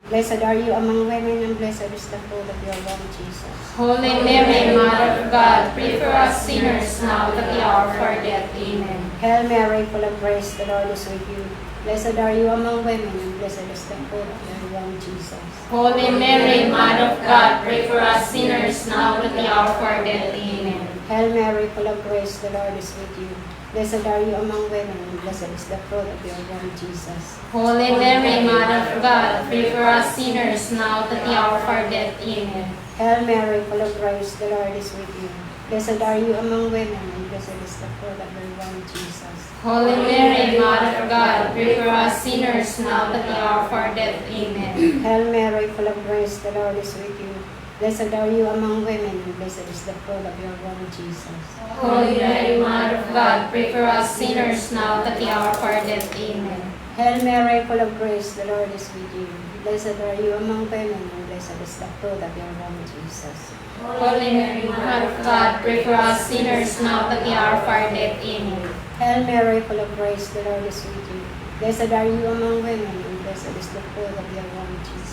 Blessed are you among women, and blessed is the fruit of your womb, Jesus. Holy Mary, Mother of God, pray for us sinners now at the hour of our death. Amen. Hail Mary, full of grace, the Lord is with you. Blessed are you among women, and blessed is the fruit of your womb, Jesus. Holy Mary, Mother of God, pray for us sinners now at the hour of our death. Amen. Hail Mary, full of grace, the Lord is with you. Blessed are you among women, and blessed is the fruit of your womb, Jesus. Holy Mary, Mother of God, pray for us sinners now at the hour of our death. Amen. Hail Mary, full of grace, the Lord is with you. Blessed are you among women, and blessed is the fruit of your womb, Jesus. Holy Mary, Mother of God, pray for us sinners now at the hour of our death. Amen. Hail Mary, full of grace, the Lord is with you. Blessed are you among women, and blessed is the fruit of your womb, Jesus. Holy Mary, Mother of God, pray for us sinners now at the hour of our death. Amen. Hail Mary, full of grace, the Lord is with you. Blessed are you among women, and blessed is the fruit of your womb, Jesus. Holy Mary, Mother of God, pray for us sinners now at the hour of our death. Amen. Hail Mary, full of grace, the Lord is with you. Blessed are you among women, and blessed is the fruit of your womb, Jesus.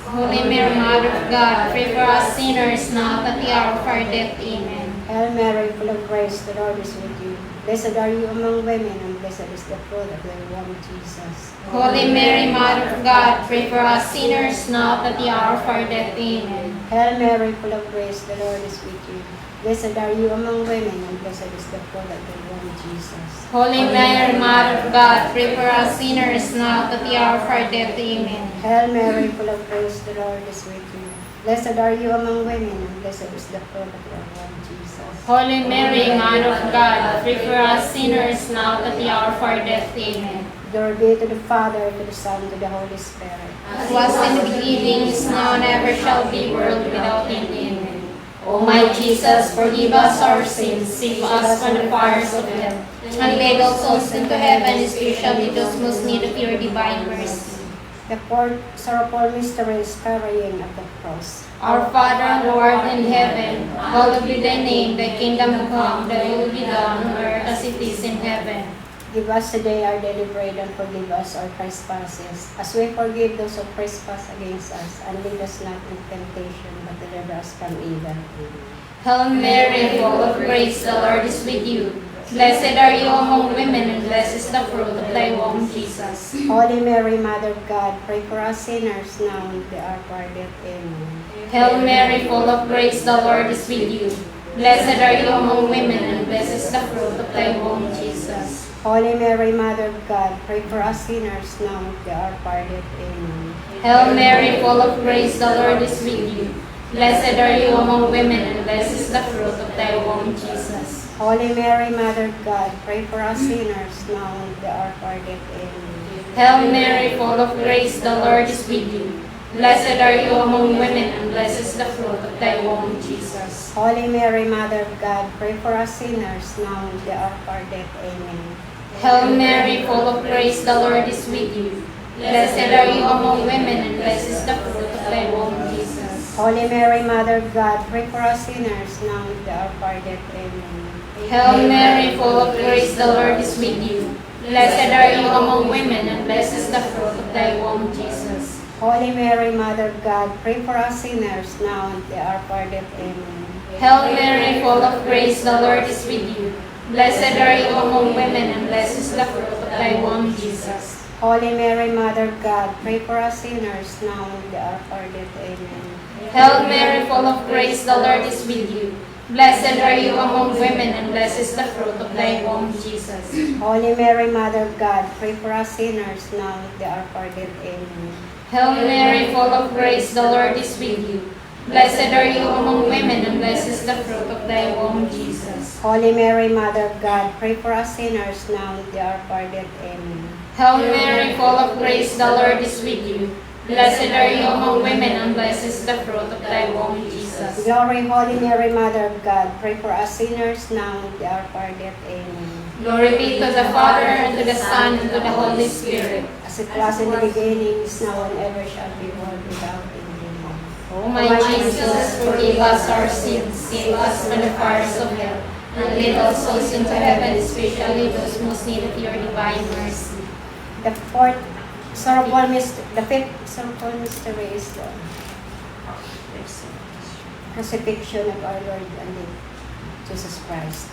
Holy Mary, Mother of God, pray for us sinners now at the hour of our death. Amen. Hail Mary, full of grace, the Lord is with you. Blessed are you among women, and blessed is the fruit of your womb, Jesus. Holy Mary, Mother of God, pray for us sinners now at the hour of our death. Amen. Hail Mary, full of grace, the Lord is with you. Blessed are you among women, and blessed is the fruit of your womb, Jesus. Holy Mary, Mother of God, pray for us sinners now at the hour of our death. Amen. Hail Mary, full of grace, the Lord is with you. Blessed are you among women, and blessed is the fruit of your womb, Jesus. Holy Mary, Mother of God, pray for us sinners now at the hour of our death. Amen. Glory be to the Father, to the Son, to the Holy Spirit. As was in the beginning, is now, and ever shall be, world without end. Amen. O my Jesus, forgive us our sins, save us from the fires of hell, and lead all souls into heaven, especially those most need of your divine mercy. The fourth sorrowful mystery is carrying of the cross. Our Father, who art in heaven, hallowed be thy name, thy kingdom come, thy will be done on earth as it is in heaven. Give us today our daily bread, and forgive us our trespasses, as we forgive those who trespass against us. And lead us not into temptation, but deliver us from evil. Hail Mary, full of grace, the Lord is with you. Blessed are you among women, and blessed is the fruit of thy womb, Jesus. Holy Mary, Mother of God, pray for us sinners now and at the hour of our death. Amen. Hail Mary, full of grace, the Lord is with you. Blessed are you among women, and blessed is the fruit of thy womb, Jesus. Holy Mary, Mother of God, pray for us sinners now and at the hour of our death. Amen. Hail Mary, full of grace, the Lord is with you. Blessed are you among women, and blessed is the fruit of thy womb, Jesus. Holy Mary, Mother of God, pray for us sinners now and at the hour of our death. Amen. Hail Mary, full of grace, the Lord is with you. Blessed are you among women, and blessed is the fruit of thy womb, Jesus. Holy Mary, Mother of God, pray for us sinners now and at the hour of our death. Amen. Hail Mary, full of grace, the Lord is with you. Blessed are you among women, and blessed is the fruit of thy womb, Jesus. Holy Mary, Mother of God, pray for us sinners now and at the hour of our death. Amen. Hail Mary, full of grace, the Lord is with you. Blessed are you among women, and blessed is the fruit of thy womb, Jesus. Holy Mary, Mother of God, pray for us sinners now and at the hour of our death. Amen. Hail Mary, full of grace, the Lord is with you. Blessed are you among women, and blessed is the fruit of thy womb, Jesus. Holy Mary, Mother of God, pray for us sinners now and at the hour of our death. Amen. Hail Mary, full of grace, the Lord is with you. Blessed are you among women, and blessed is the fruit of thy womb, Jesus. Holy Mary, Mother of God, pray for us sinners now and at the hour of our death. Amen. Hail Mary, full of grace, the Lord is with you. Blessed are you among women, and blessed is the fruit of thy womb, Jesus. Holy Mary, Mother of God, pray for us sinners now and at the hour of our death. Amen. Hail Mary, full of grace, the Lord is with you. Blessed are you among women, and blessed is the fruit of thy womb, Jesus. Glory, Holy Mary, Mother of God, pray for us sinners now and at the hour of our death. Amen. Glory be to the Father, and to the Son, and to the Holy Spirit. As it was in the beginning, is now, and ever shall be, world without end. Amen. O my Jesus, forgive us our sins, save us from the fires of hell, and lead all souls into heaven, especially those most need of your divine mercy. The fourth Sorrowful mystery, the fifth sorrowful mystery is the crucifixion of our Lord and Jesus Christ.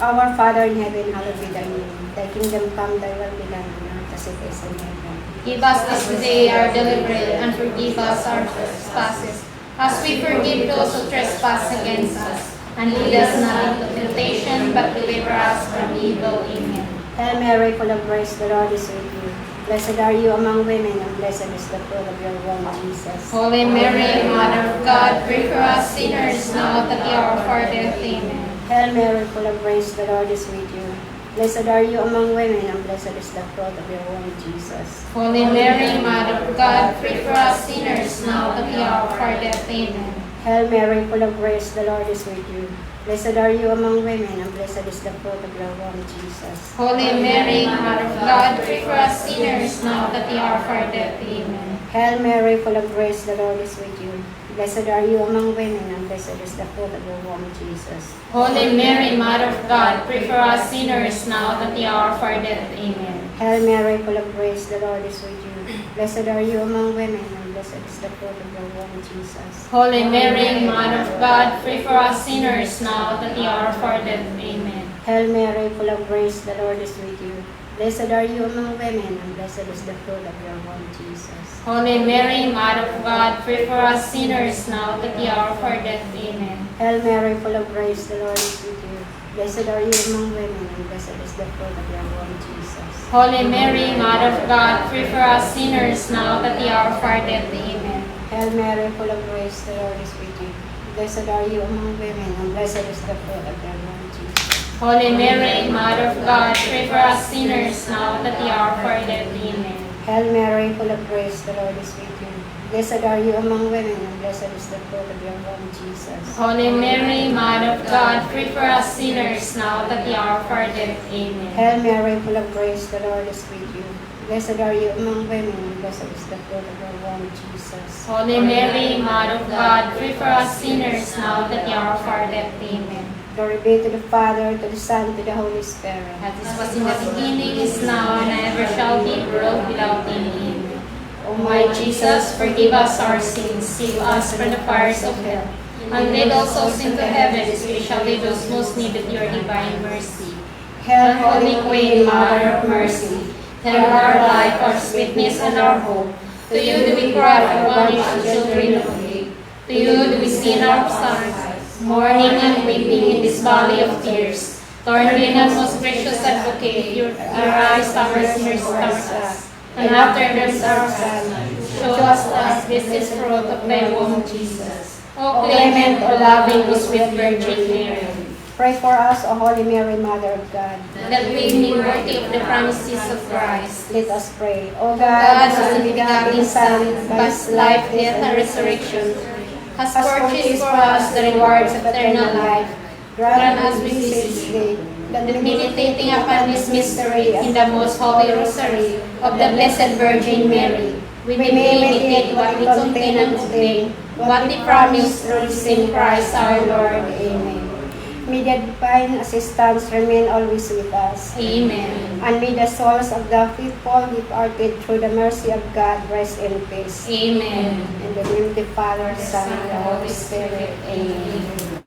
Our Father in heaven, hallowed be thy name. Thy kingdom come, thy will be done on earth as it is in heaven. Give us this day our daily bread, and forgive us our trespasses, as we forgive those who trespass against us. And lead us not into temptation, but deliver us from evil. Amen. Hail Mary, full of grace, the Lord is with you. Blessed are you among women, and blessed is the fruit of your womb, Jesus. Holy Mary, Mother of God, pray for us sinners now at the hour of our death. Amen. Hail Mary, full of grace, the Lord is with you. Blessed are you among women, and blessed is the fruit of your womb, Jesus. Holy Mary, Mother of God, pray for us sinners now at the hour of our death. Amen. Hail Mary, full of grace, the Lord is with you. Blessed are you among women, and blessed is the fruit of your womb, Jesus. Holy Mary, Mother of God, pray for us sinners now at the hour of our death. Amen. Hail Mary, full of grace, the Lord is with you. Blessed are you among women, and blessed is the fruit of your womb, Jesus. Holy Mary, Mother of God, pray for us sinners now at the hour of our death. Amen. Hail Mary, full of grace, the Lord is with you. Blessed are you among women, and blessed is the fruit of your womb, Jesus. Holy Mary, Mother of God, pray for us sinners now at the hour of our death. Amen. Hail Mary, full of grace, the Lord is with you. Blessed are you among women, and blessed is the fruit of your womb, Jesus. Holy Mary, Mother of God, pray for us sinners now at the hour of our death. Amen. Hail Mary, full of grace, the Lord is with you. Blessed are you among women, and blessed is the fruit of your womb, Jesus. Holy Mary, Mother of God, pray for us sinners now at the hour of our death. Amen. Hail Mary, full of grace, the Lord is with you. Blessed are you among women, and blessed is the fruit of your womb, Jesus. Holy Mary, Mother of God, pray for us sinners now at the hour of our death. Amen. Hail Mary, full of grace, the Lord is with you. Blessed are you among women, and blessed is the fruit of your womb, Jesus. Holy Mary, Mother of God, pray for us sinners now at the hour of our death. Amen. Hail Mary, full of grace, the Lord is with you. Blessed are you among women, and blessed is the fruit of your womb, Jesus. Holy Mary, Mother of God, pray for us sinners now at the hour of our death. Amen. Glory be to the Father, to the Son, to the Holy Spirit. As it was in the beginning, is now, and ever shall be, world without end. Amen. O my Jesus, forgive us our sins, save us from the fires of hell, and lead all souls into heaven, especially those most needed your divine mercy. Hail, Holy Queen, Mother of Mercy, hail our life, our sweetness, and our hope. To you do we cry, for banished children of Eve. To you do we sing our psalms, mourning and weeping in this valley of tears. Lord, being our most precious advocate, your eyes towards mercy towards us, and after this our son, show us this is fruit of thy womb, Jesus. O clement, O loving, O sweet Virgin Mary, Pray for us, O Holy Mary, Mother of God. that we may be worthy of the promises of Christ. Let us pray. O God, God, whose only begotten Son, by his life, death, and resurrection, has purchased for us the rewards of eternal life, grant us we this day, that meditating upon this mystery in the most holy rosary of the Blessed Virgin Mary, we may imitate what we contain and obtain, what we promise through the same Christ our Lord. Amen. may the divine assistance remain always with us. Amen. And may the souls of the faithful departed through the mercy of God rest in peace. Amen. In the name of the Father, Son, and the Holy Spirit. Amen.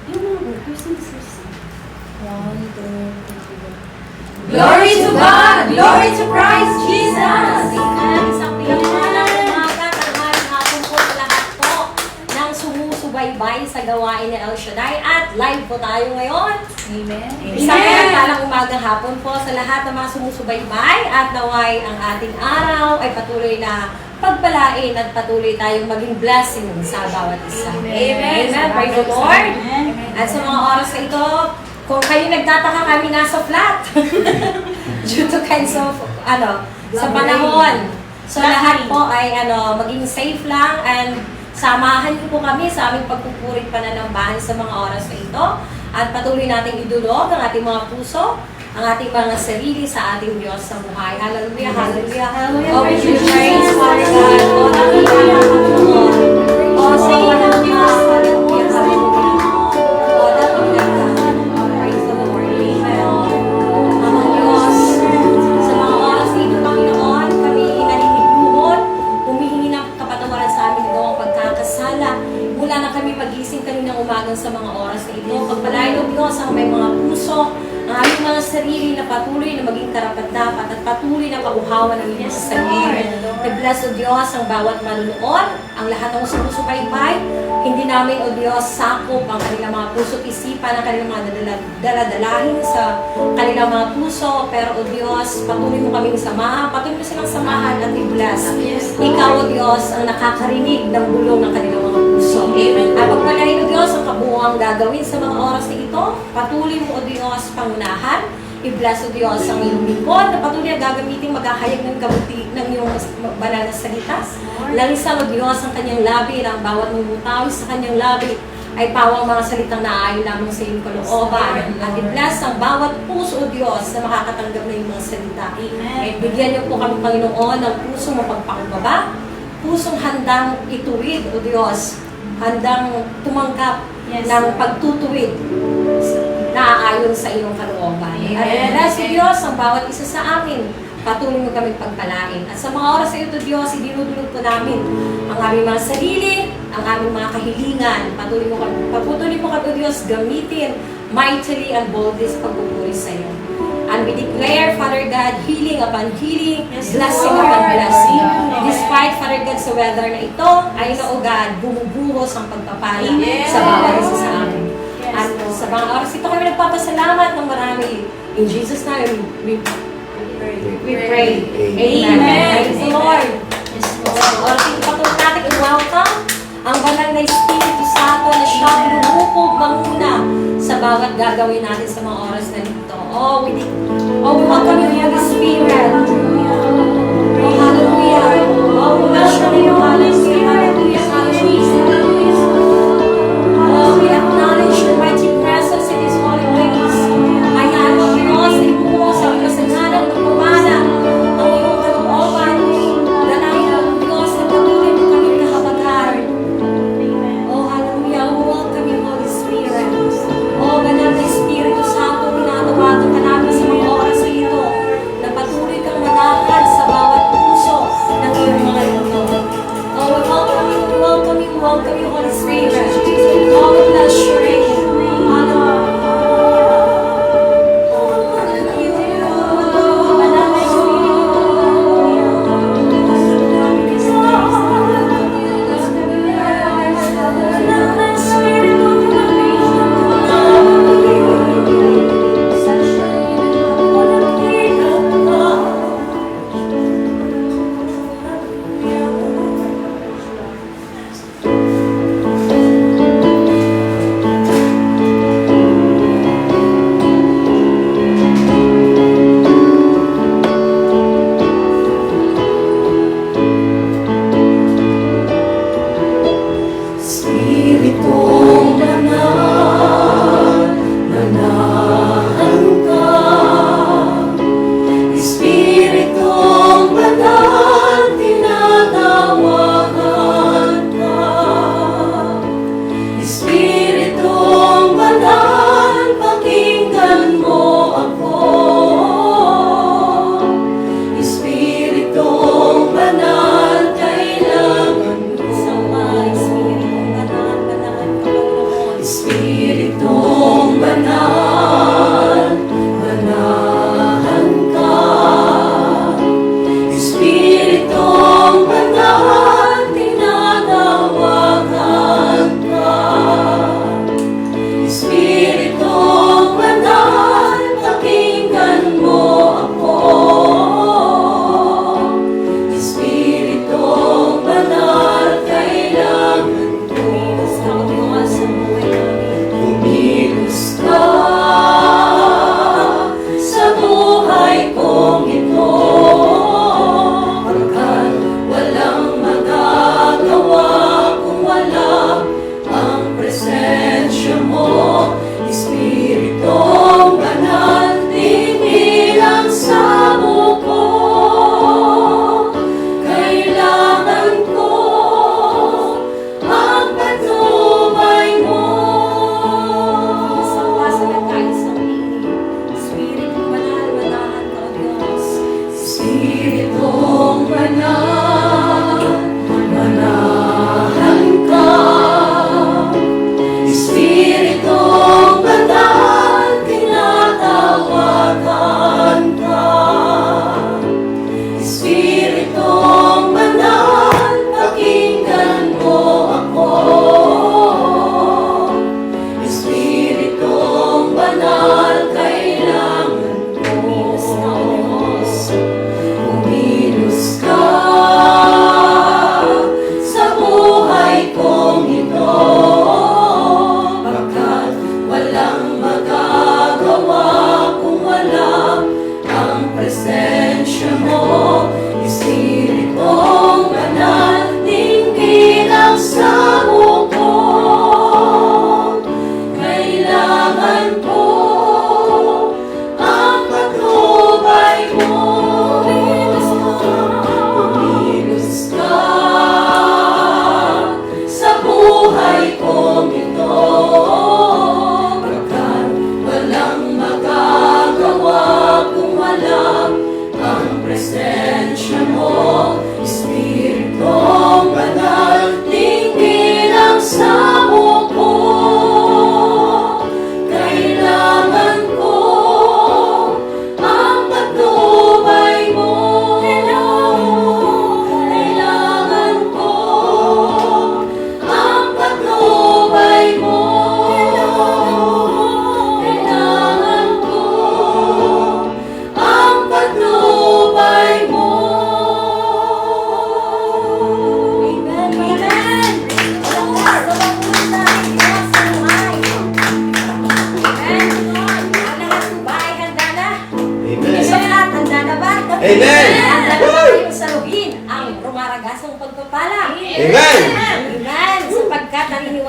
Glory to God! Glory to Christ Jesus! Isang pinagpalang umaga, tanghaling hapon po sa lahat po ng sumusubaybay sa gawain ni El Shaddai at live po tayo ngayon. Amen. Isang pinagpalang umagang hapon po sa lahat ng mga sumusubaybay at naway ang ating araw ay patuloy na pagpalain at patuloy tayong maging blessing sa bawat isa. Amen. Amen. Praise the Lord. At sa mga oras na ito, kung kayo nagtataka kami nasa flat due to kinds of sa panahon. So lahat po ay maging safe lang and samahan niyo po kami sa aming pagpupurit pananambahan sa mga oras na ito at patuloy nating idulog ang ating mga puso, ang ating mga sarili sa ating Diyos sa buhay. Hallelujah, hallelujah, hallelujah. Oh, we give you praise, Father God. Oh, hallelujah, hallelujah. Oh, say hallelujah, hallelujah, hallelujah. Oh, hallelujah. Praise the Lord. Amen. Amang Diyos, sa mga oras na ito, Panginoon, kami naniniluhod, humihingi ng kapatawaran sa amin ito ang pagkakasala. Mula na kami pagising kaninang umagang sa mga oras na ito. Pagpalain ng Diyos ang may mga puso, ang aming mga sarili na patuloy na maging karapat-dapat at patuloy na pauhawan ng inyong sarili. I-bless o Diyos ang bawat manunood, ang lahat ng sumusubaybay. Hindi namin o Diyos sakop ang kanilang mga puso at isipan, ang kanilang mga daladalahin sa kanilang mga puso. Pero o Diyos, patuloy mo kaming samahan, patuloy mo silang samahan at i-bless. Ikaw o Diyos ang nakakarinig ng bulong ng kanilang mga puso. Amen. At pagpalain o Diyos ang kabuuang gagawin sa mga oras na ito. Patuloy mo o Diyos pangunahan. I-bless o Diyos ang iyong lingkod na patuloy ang gagamitin maghahayag ng kabuti ng iyong banal na salita. Langisan o Diyos ang kanyang labi na ang bawat mumutawi sa kanyang labi ay pawang mga salitang naayon lamang sa iyong kalooban. At i-bless ang bawat puso o Diyos na makakatanggap na iyong mga salita. At bigyan niyo po kami, Panginoon, ng pusong mapagpakumbaba, pusong handang ituwid o Diyos, handang tumanggap ng pagtutuwid na ayon sa iyong kalooban. At bless o Diyos ang bawat isa sa amin. Patuloy mo kami pagpalain. At sa mga oras sa ito, Diyos, idinudulog po namin ang aming mga sarili, ang aming mga kahilingan. Patuloy mo kami, Diyos, gamitin mightily and boldly sa pagpupuri sa iyo. And we declare, Father God, healing upon healing, blessing upon blessing. Despite, Father God, sa weather na ito, ay na, O God, bumubuhos ang pagpapala sa bawat isa sa amin. At sa mga oras ito kami nagpapasalamat ng marami. In Jesus' name, we pray. Amen. Praise the Lord. Oras ito patuloy natin i-welcome ang banal na Espiritu Santo na siyang lumupog manguna sa bawat gagawin natin sa mga oras na ito. Oh, we welcome you, Holy Spirit. Oh, hallelujah. Oh, we welcome you, hallelujah, hallelujah, hallelujah. Oh, we acknowledge your mighty presence in this holy place. Ayan, O Diyos, ipuho sa kasalanan ng pumana ang iyong kalooban. Dalangin ang Diyos na patuloy mo kami kahabagaran. Oh, hallelujah. We welcome you, Holy Spirit. Oh, banal na Espiritu Santo, pinatawagan ka namin sa mga oras na ito na patuloy kang manakad sa bawat puso ng iyong mga lingkod. Oh, we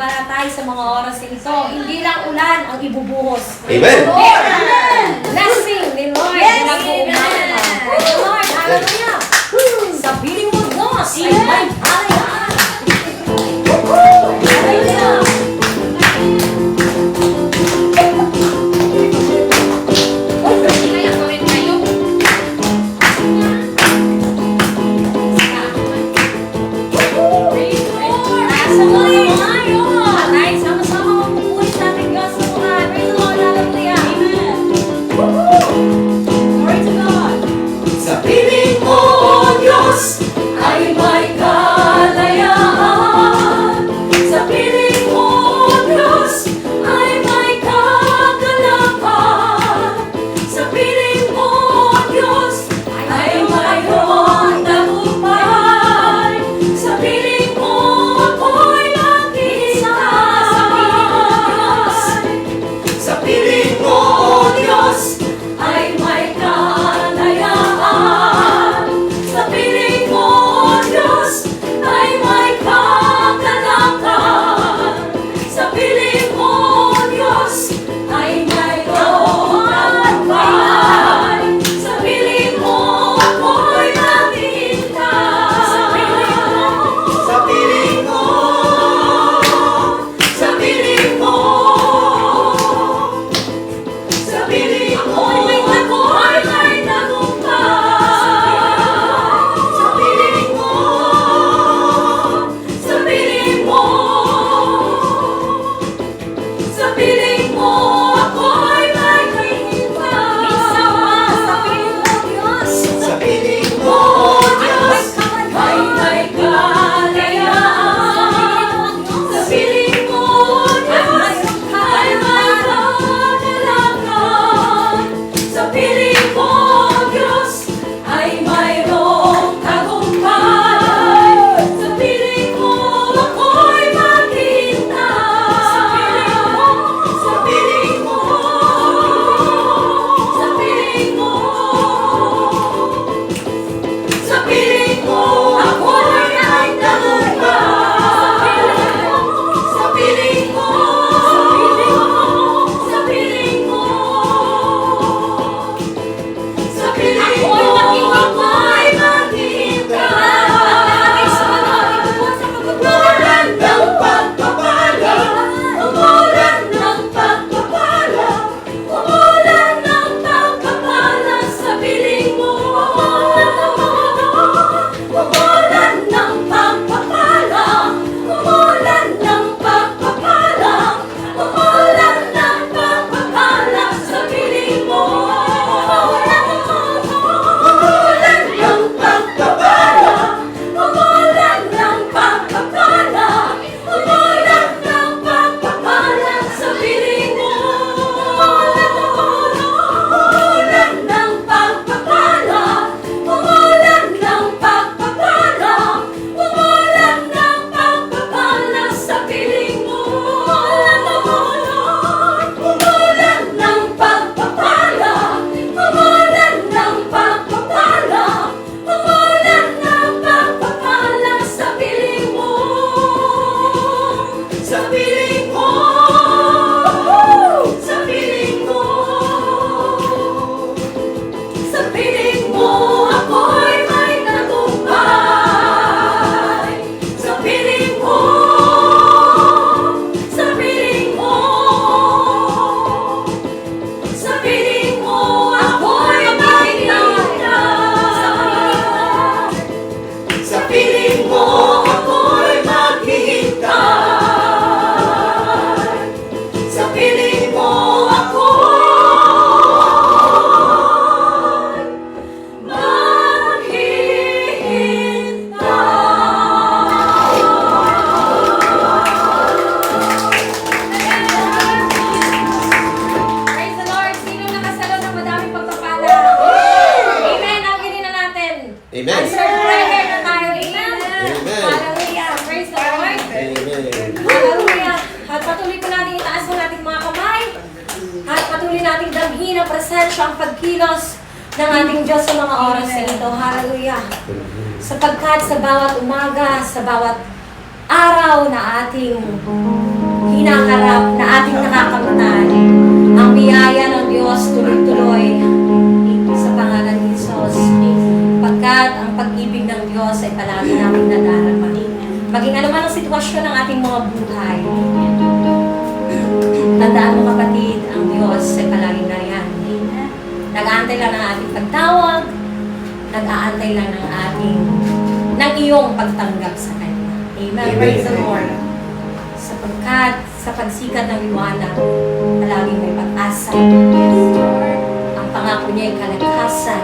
mananalatay sa mga oras na ito. Hindi lang ulan ang ibubuhos. Amen. Amen! Blessing ni Lord. Yes, na po amen. umaga. Praise the Lord. Hallelujah. Sa piling mo, Diyos, ay Amen. may alayaan. Hallelujah. Sa piling mo, Diyos, ay may kalayaan. Sa piling mo, Diyos, ay may kagalakan. Sa piling mo, Diyos, ay mayroong tagumpay. Sa piling mo, ako'y naghihintay. Sa piling mo, Diyos, ay may kalayaan. Sa piling mo, Diyos, ay may kagalakan. Sa piling mo, Diyos, ay mayroong tagumpay. Sa piling mo, ako'y naghihintay. Sa piling mo, sa piling mo, sa piling mo, ako'y may tagumpay. Sa piling mo, sa piling mo, sa piling mo, ako'y may hihintay. Sa piling mo, Diyos, ay may kalayaan. Sa piling mo, Diyos, ay may kagalakan. Sa piling mo, Diyos, ay mayroong tagumpay. Sa piling mo, ako'y maghihintay. Sa piling mo, sa piling mo, sa piling mo, ako'y may tagumpay. Sa piling mo, sa piling mo, sa piling mo, ako'y maghihintay. Umulan ng pagpapala, umulan ng pagpapala, umulan ng pagpapala sa piling mo. Umulan ng pagpapala, umulan ng pagpapala, umulan ng pagpapala sa piling mo. Umulan ng pagpapala, umulan ng pagpapala, umulan ng pagpapala sa piling mo. Umulan ng pagpapala, umulan ng pagpapala, umulan ng pagpapala sa piling mo. Umulan ng pagpapala, umulan ng pagpapala, umulan ng pagpapala sa piling mo. Sa piling mo, sa piling mo, sa piling mo, ako'y may tagumpay. Sa piling mo, sa piling mo, sa piling mo, ako'y maghihintay. Sa piling mo, ako'y maghihintay. Sa piling mo, ako'y Praise the Lord. Sino nakasalo ng madaming pagpapala? Amen. Ang na natin. Amen. Answered prayer na tayo. Amen. Amen. Hallelujah. Praise the Lord. Amen. Hallelujah. At patuloy po natin itaas mo nating mga kamay. At patuloy nating damhin ang presensya, ang pagkilos ng ating Diyos sa mga oras na ito. Hallelujah. Sapagkat sa bawat umaga, sa bawat araw na ating hinaharap na ating nakakamtan. Ang biyaya ng Diyos tuloy-tuloy sa pangalan ni Jesus. Pagkat ang pag-ibig ng Diyos ay palagi namin nadarama. Maging ano man ang sitwasyon ng ating mga buhay. Tandaan mo kapatid, ang Diyos ay palagi nariyan. Nag-aantay lang ng ating pagtawag, nag-aantay lang ng iyong pagtanggap sa Kanya. Amen. Praise the Lord. Sapagkat sa pagsikat ng liwanag, palaging may pag-asa. Ang pangako niya ay kalakasan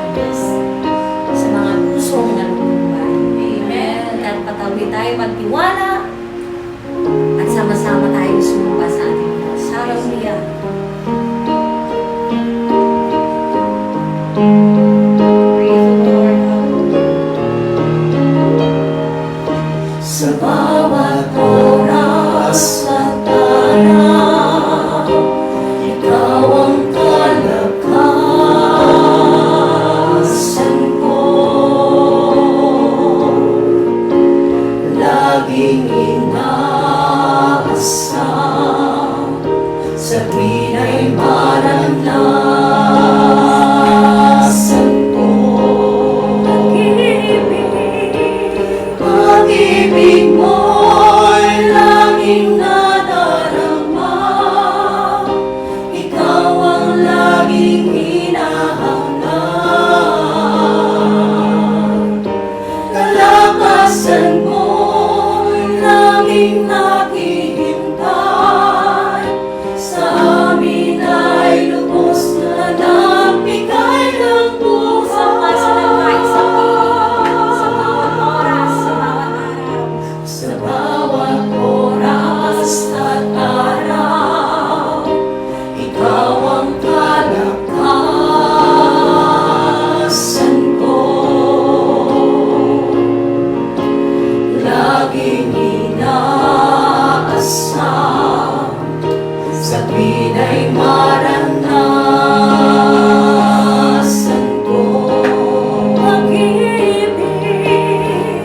sa mga pusong nalulubuhay. Amen. At patuloy tayo magtiwala at sama-sama tayo sumumpa sa ating Diyos. Hallelujah. Praise the Lord. Sa bawat oras at araw, ikaw ang kalakasan ko. Laging inaasam, sa tuwin ay maranasan ko. Pag-ibig mo'y laging nadarama, ikaw ang laging hinahanap. Kalakasan mo'y laging naghihintay, sa amin ay lubos na nagbigay ng buhay. Sa bawat oras at araw, ikaw ang kalakasan ko. Laging inaasam, sa tuwin ay maranasan ko.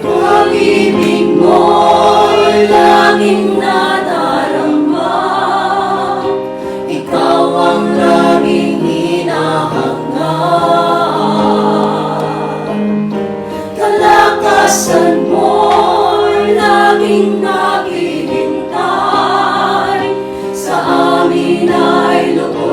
Pag-ibig mo'y laging nadarama, ikaw ang laging hinahangad. Kalakasan mo'y laging naghihintay, sa amin ay lubos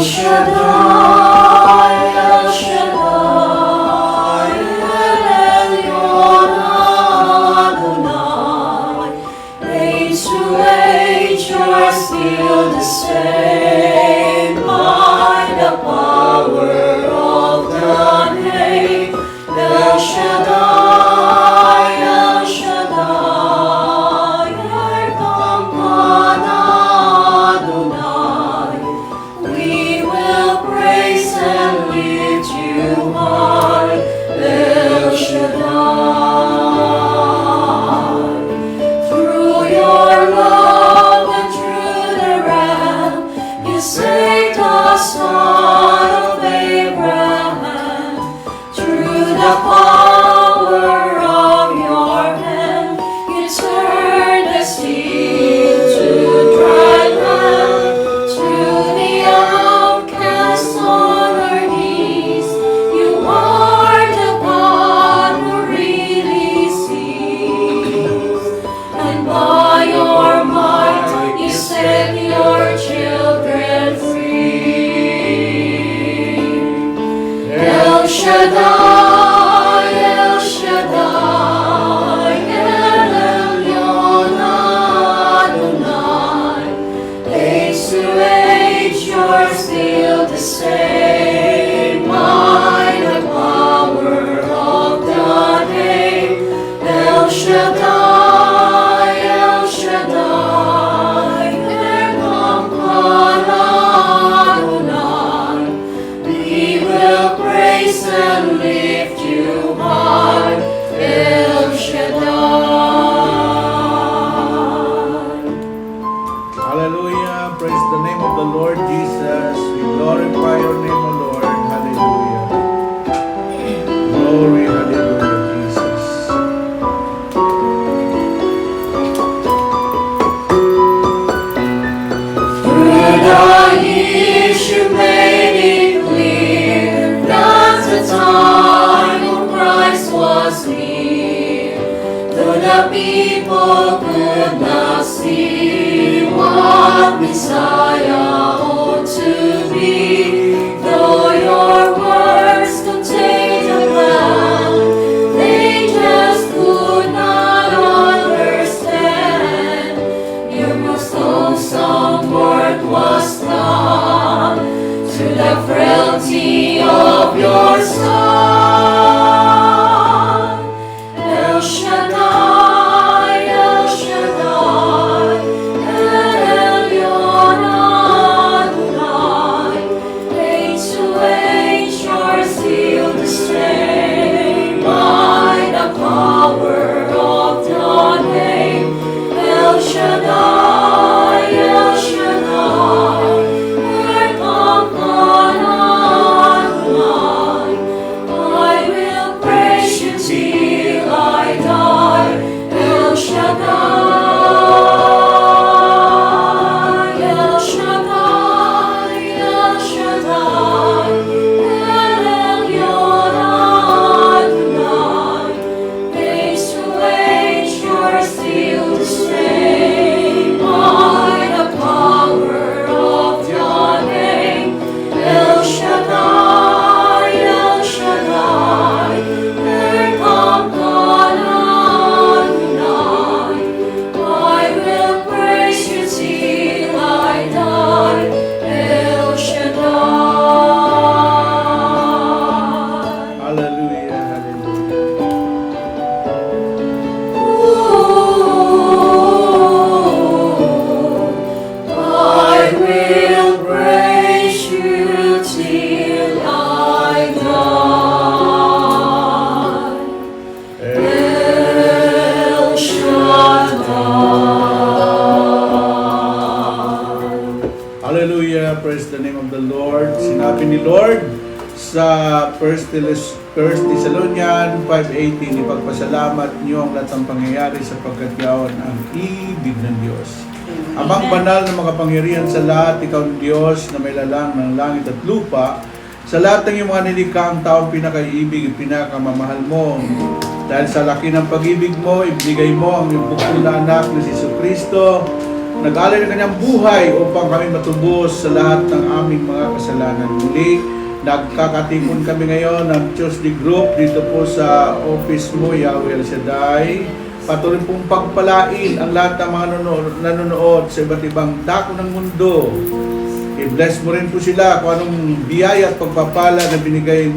Shaddai, El Shaddai, El Elyon Adonai. Age to age, you're still the same. By the power of the name, El Shaddai, El Shaddai, Erkampan Adonai. We will praise and lift you high, El Shaddai. Through your love and through the Ram, you saved the son of Abraham. Through the power of your hand, you turned the sea to dry land. To the outcast on our knees, you are the God who really sees. And by your might, you set your children free. El Shaddai, El Shaddai, El Elyon Adonai. Age to age, you're still the same. By the power of the name, El Shaddai, El Shaddai, Erkampan Adonai. We will praise and lift you high, El Shaddai. Hallelujah. Praise the name of the Lord Jesus. We glorify your name, O Lord. Hallelujah. Glory, hallelujah, Jesus. Through the years you made it clear that the time of Christ was near. Though the people could not see what Messiah ought to be, though your words contained a plan, they just could not understand. Your most awesome work was done to the frailty of your Son. El Shaddai, El Shaddai, El Elyon Adonai. Age to age, you're still the same. By the power of the name, El Shaddai, El Shaddai, Erkampan Adonai. I will praise you till I die, El Shaddai, El Shaddai, El Shaddai, El Elyon Adonai. Age to age, you're still the same. By the power of your name, El Shaddai, El Shaddai, Erkampan Adonai. I will praise you till I die, El Shaddai. Hallelujah, hallelujah. I will praise you till I die, El Shaddai. Hallelujah. Praise the name of the Lord. Sinabi ni Lord sa 1 Thessalonians 5:18, ipagpasalamat niyo ang lahat ng pangyayari sapagkat yaon ang ibig ng Diyos. Amang banal na makapangyarihan sa lahat, ikaw ang Diyos na may lalang ng langit at lupa. Sa lahat ng iyong mga nilikha, ang taong pinakaibig, pinakamamahal mo. Dahil sa laki ng pag-ibig mo, ibigay mo ang iyong bukod na anak na si Jesucristo. Nag-alay ng kanyang buhay upang kami matubos sa lahat ng aming mga kasalanan. kasalanan. Muli, nagkakatipon kami ngayon ng Tuesday group dito po sa office mo, Yahweh El Shaddai. Patuloy pong pagpalain ang lahat ng mga nanonood sa iba't ibang dako ng mundo. I-bless mo rin po sila kung anong biyaya at pagpapala na binigay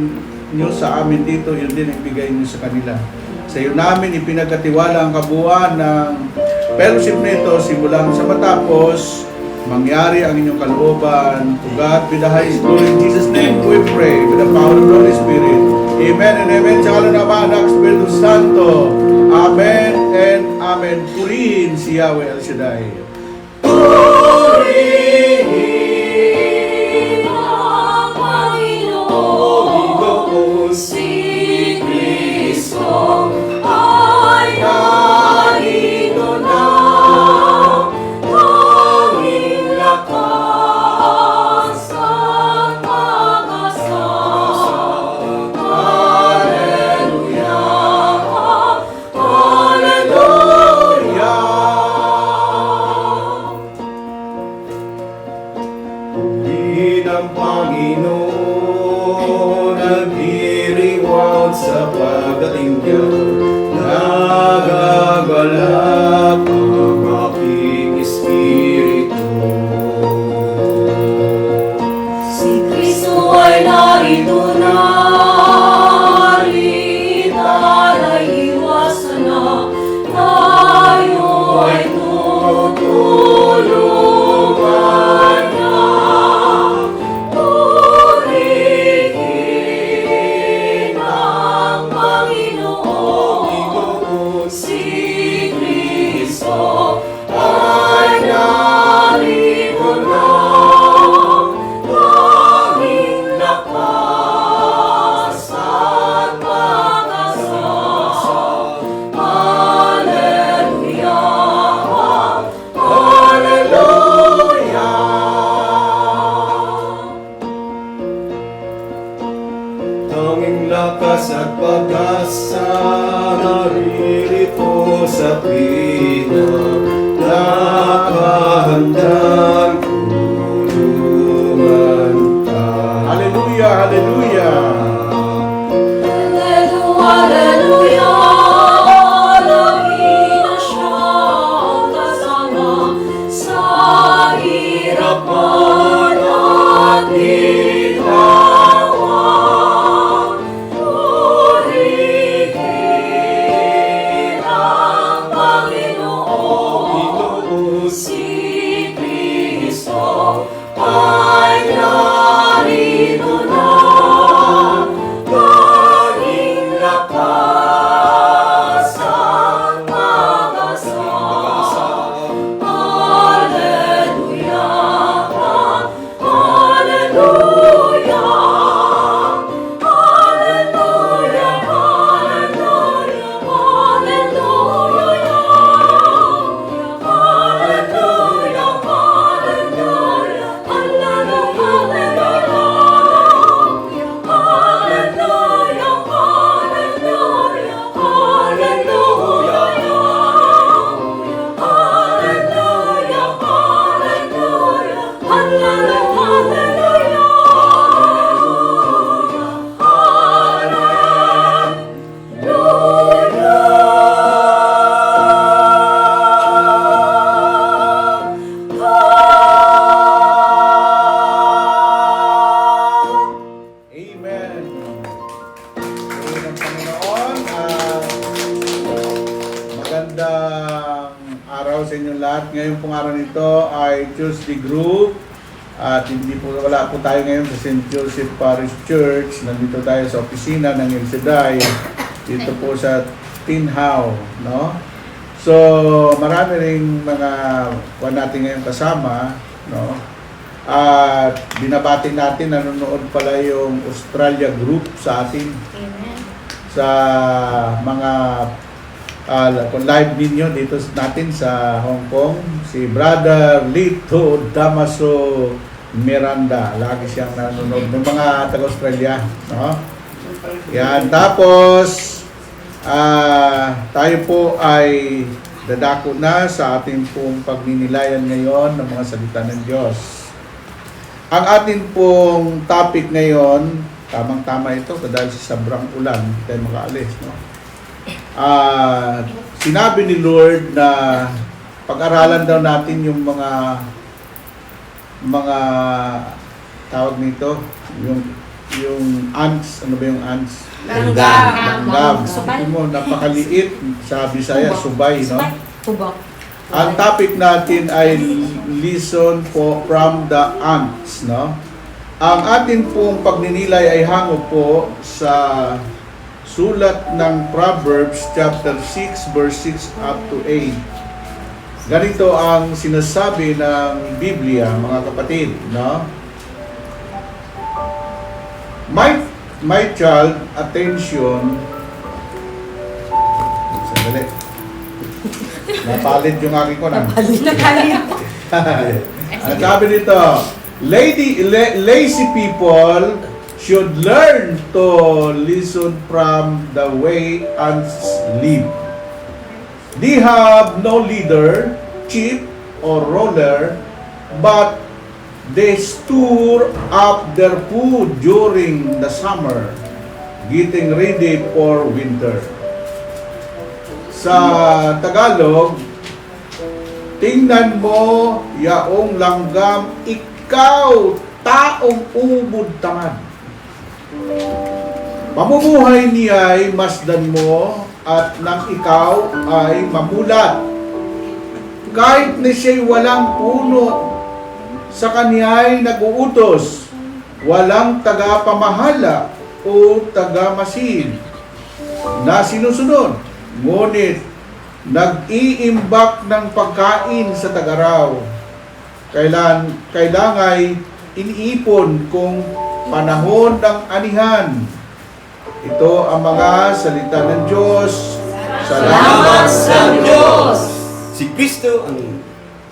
nyo sa amin dito, yun din ang bigay nyo sa kanila. Sa iyo namin ipinagkatiwala ang kabuuan ng fellowship nito simulang sa matapos, mangyari ang inyong kalooban. To God be the highest glory. In Jesus' name we pray with the power of the Holy Spirit. Amen and amen. Sa kalan ng Anak, Espiritu Santo. Amen and amen. Purihin si Yahweh El Shaddai. Purihin ang Panginoon, si Kristo ay narito na. Tanging lakas at pag-asa. Hallelujah, hallelujah. Purihin ang Panginoon, nagdiriwang sa pagdating niya. Nagagalak ang aking espiritu. Si Kristo ay narito na, rin ay iwasan na, tayo ay tutulungan niya. Purihin ang Panginoon, si Kristo ay narito na. Tanging lakas at pag-asa. Hallelujah, hallelujah. Tanging lakas at pag-asa, naririto sa pina. Nakahandang tulungan ka. Hallelujah, hallelujah. Hallelujah, lagi na siyang kasama sa hirap man at ginawa. Purihin ang Panginoon, si Kristo ay narito na. Tanging lakas at pag-asa. Hallelujah, hallelujah, hallelujah, hallelujah, hallelujah, hallelujah, Amen. Purihin ang Panginoon. Magandang araw sa inyong lahat. Ngayon pong araw nito ay Tuesday group. At hindi po, wala po tayo ngayon sa St. Joseph Parish Church. Nandito tayo sa opisina ng El Shaddai. Dito po sa Tin Hau, no? So, marami ring mga kuwan natin ngayon kasama, no? At binabati natin, nanonood pala yung Australia group sa atin. Amen. Sa mga live ninyo dito natin sa Hong Kong. Si Brother Lito Damaso Miranda. Lagi siyang nanonood ng mga taga-Australia. No? Yan. Tapos, tayo po ay dadako na sa ating pong pagninilayan ngayon ng mga salita ng Diyos. Ang atin pong topic ngayon, tamang-tama ito dahil sa sobrang ulan, tayo makaalis, no? Sinabi ni Lord na pag-aralan daw natin yung mga tawag nito, yung ants, ano ba yung ants? Langgam. Sabi mo, napakaliit sa Bisaya, subay, no? Tubok. Ang topic natin ay listen from the ants, no? Ang atin pong pagninilay ay hango po sa sulat ng Proverbs chapter 6 verse 6 up to 8. Ganito ang sinasabi ng Biblia, mga kapatid, no? My child, attention. Sandali. Napalit yung aking kunan. Ang sabi nito, lazy people should learn to listen from the way ants live. They have no leader, chief, or ruler, but they store up their food during the summer, getting ready for winter. Sa Tagalog, tingnan mo yaong langgam, ikaw taong ubod tamad. Pamumuhay niya ay masdan mo at nang ikaw ay mamulat. Kahit na siya'y walang puno, sa kanya'y nag-uutos, walang taga-pamahala o taga-masid na sinusunod. Ngunit, nag-iimbak ng pagkain sa tagaraw. Kailangan iniipon kung panahon ng anihan. Ito ang mga salita ng Diyos. Salamat sa Diyos! Si Kristo ang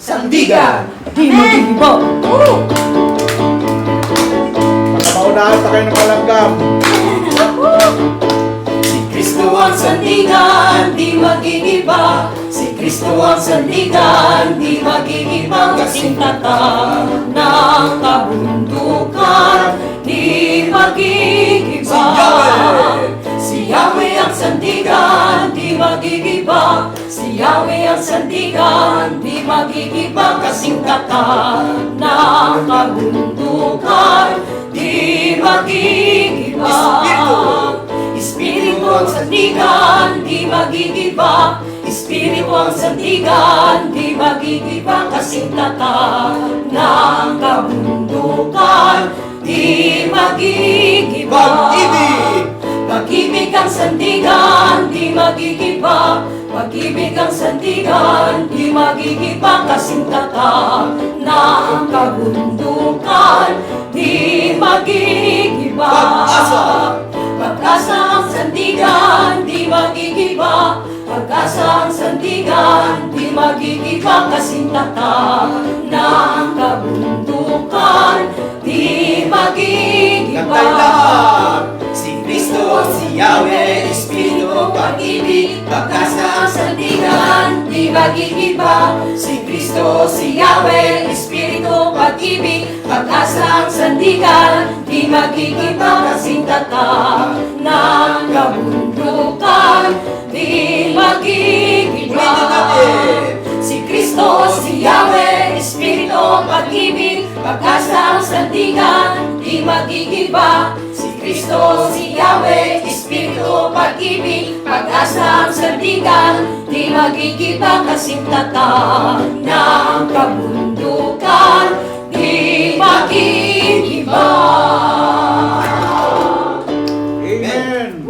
Sandigan! Di mag-iibo. Makamaunahan pa kayo ng malanggam. Si Kristo ang sandigan, di magigiba. Si Kristo ang sandigan, di magigiba. Kasing tatang ng kabundukan, di magigiba. Si Yahweh ang sandigan, di magigiba. Si Yahweh ang sandigan, di magigiba. Kasing tatang ng kabundukan, di magigiba. Espiritu ang sandigan, di magigiba. Espiritu ang sandigan, di magigiba. Kasing tatang ng kabundukan, di magigiba. Pag-ibig ang sandigan, di magigiba. Pag-ibig ang sandigan, di magigiba. Kasing tatang ng kabundukan, di magigiba. Pag-asa ang sandigan, di magigiba. Pag-asa ang sandigan, di magigiba. Kasing tatang ng kabundukan, di magigiba. Si Kristo, si Yahweh, Espiritu, pag-ibig. Pag-asa ang sandigan, di magigiba. Si Kristo, si Yahweh, Espiritu, pag-ibig. Pag-asa ang sandigan, di magigiba. Kasing tatang ng kabundukan, di magigiba. Si Kristo, si Yahweh, Espiritu, pag-ibig. Pag-asa ang sandigan, di magigiba. Si Kristo, si Yahweh, Espiritu, pag-ibig. Pag-asa ang sandigan, di magigiba. Kasing tatang ng kabundukan, di magigiba. Amen!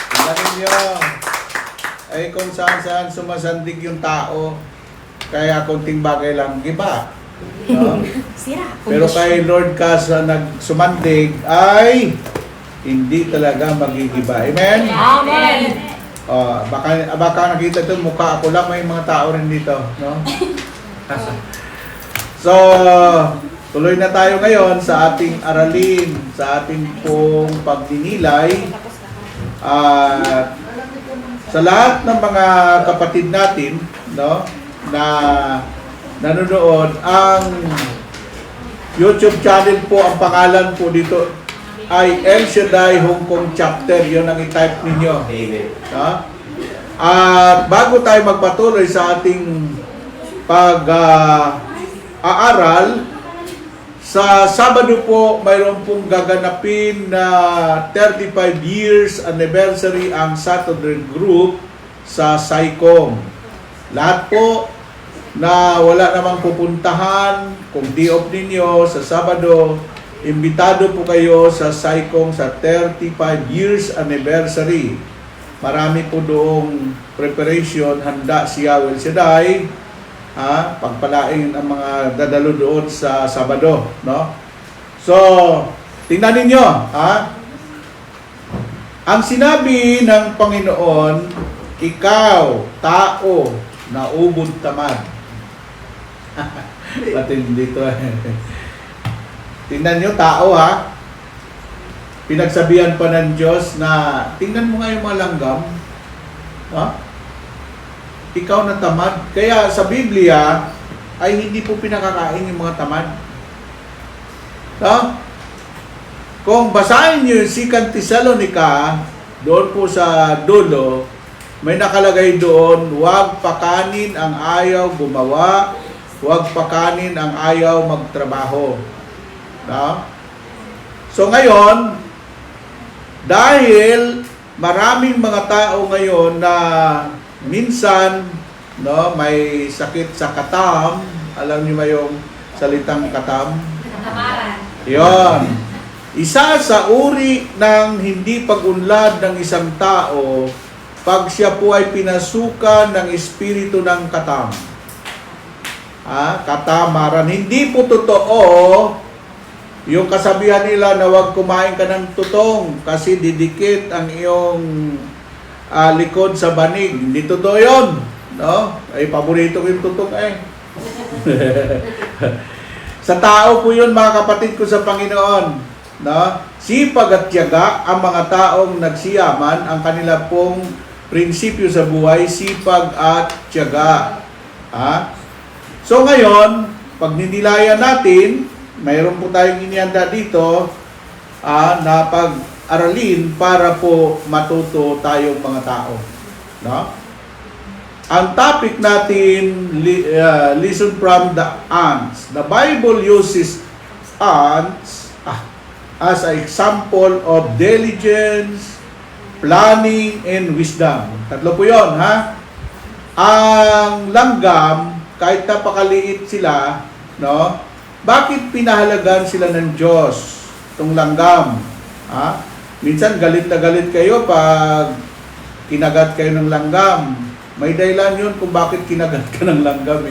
Tingnan ninyo, ay kung saan-saan sumasandig yung tao, kaya konting bagay lang giba. No? Sira. Pero kay Lord ka sa nagsumandig ay hindi talaga magigiba. Amen? Amen. Baka nakita ito, mukha ako lang, may mga tao rin dito. No? So, tuloy na tayo ngayon sa ating aralin, sa ating pong pagdinilay. At sa lahat ng mga kapatid natin, no, na nanonood, ang YouTube channel po, ang pangalan po dito ay El Shaddai Hong Kong Chapter. Yun ang i-type ninyo. Amen. Ha? At bago tayo magpatuloy sa ating pag-aaral, sa Sabado po, mayroon pong gaganapin na 35 years anniversary ang Saturday Group sa Saicom. Lahat po na wala namang pupuntahan, kung di-off ninyo sa Sabado, imbitado po kayo sa Saicom sa 35 years anniversary. Marami po doong preparation, handa si Yahweh Shaddai, pagpalain ang mga dadalo doon sa Sabado, no? So, tingnan ninyo, ang sinabi ng Panginoon, ikaw, tao, na ubod tamad. Patin dito. Tingnan nyo, tao pinagsabihan pa ng Diyos na, tingnan mo nga yung mga langgam, ikaw na tamad. Kaya sa Biblia ay hindi po pinakakain yung mga tamad. Kung basahin nyo yung 2 Thessalonica, doon po sa dulo, may nakalagay doon, huwag pakanin ang ayaw gumawa, huwag pakanin ang ayaw magtrabaho. So ngayon, dahil maraming mga tao ngayon na minsan, may sakit sa katam. Alam niyo ba yung salitang katam? Katamaran. Yon. Isa sa uri ng hindi pag-unlad ng isang tao pag siya po ay pinasukan ng espiritu ng katam. Katamaran. Hindi po totoo yung kasabihan nila na huwag kumain ka ng tutong kasi didikit ang iyong likod sa banig. Hindi totoo yun. No? Ay, paborito ko yung tutong Sa tao po yun, mga kapatid ko sa Panginoon. No? Sipag at tiyaga, ang mga taong nagsiyaman, ang kanila pong prinsipyo sa buhay, sipag at tiyaga. So ngayon, pag ninilayan natin, mayroon po tayong inihanda dito na pag-aralin para po matuto tayong mga tao. No? Ang topic natin, listen from the ants. The Bible uses ants as an example of diligence, planning, and wisdom. Tatlo po yun, Ang langgam, kahit napakaliit sila, no? Bakit pinahalagan sila ng Diyos, itong langgam? Minsan galit na galit kayo pag kinagat kayo ng langgam. May dahilan yun kung bakit kinagat ka ng langgam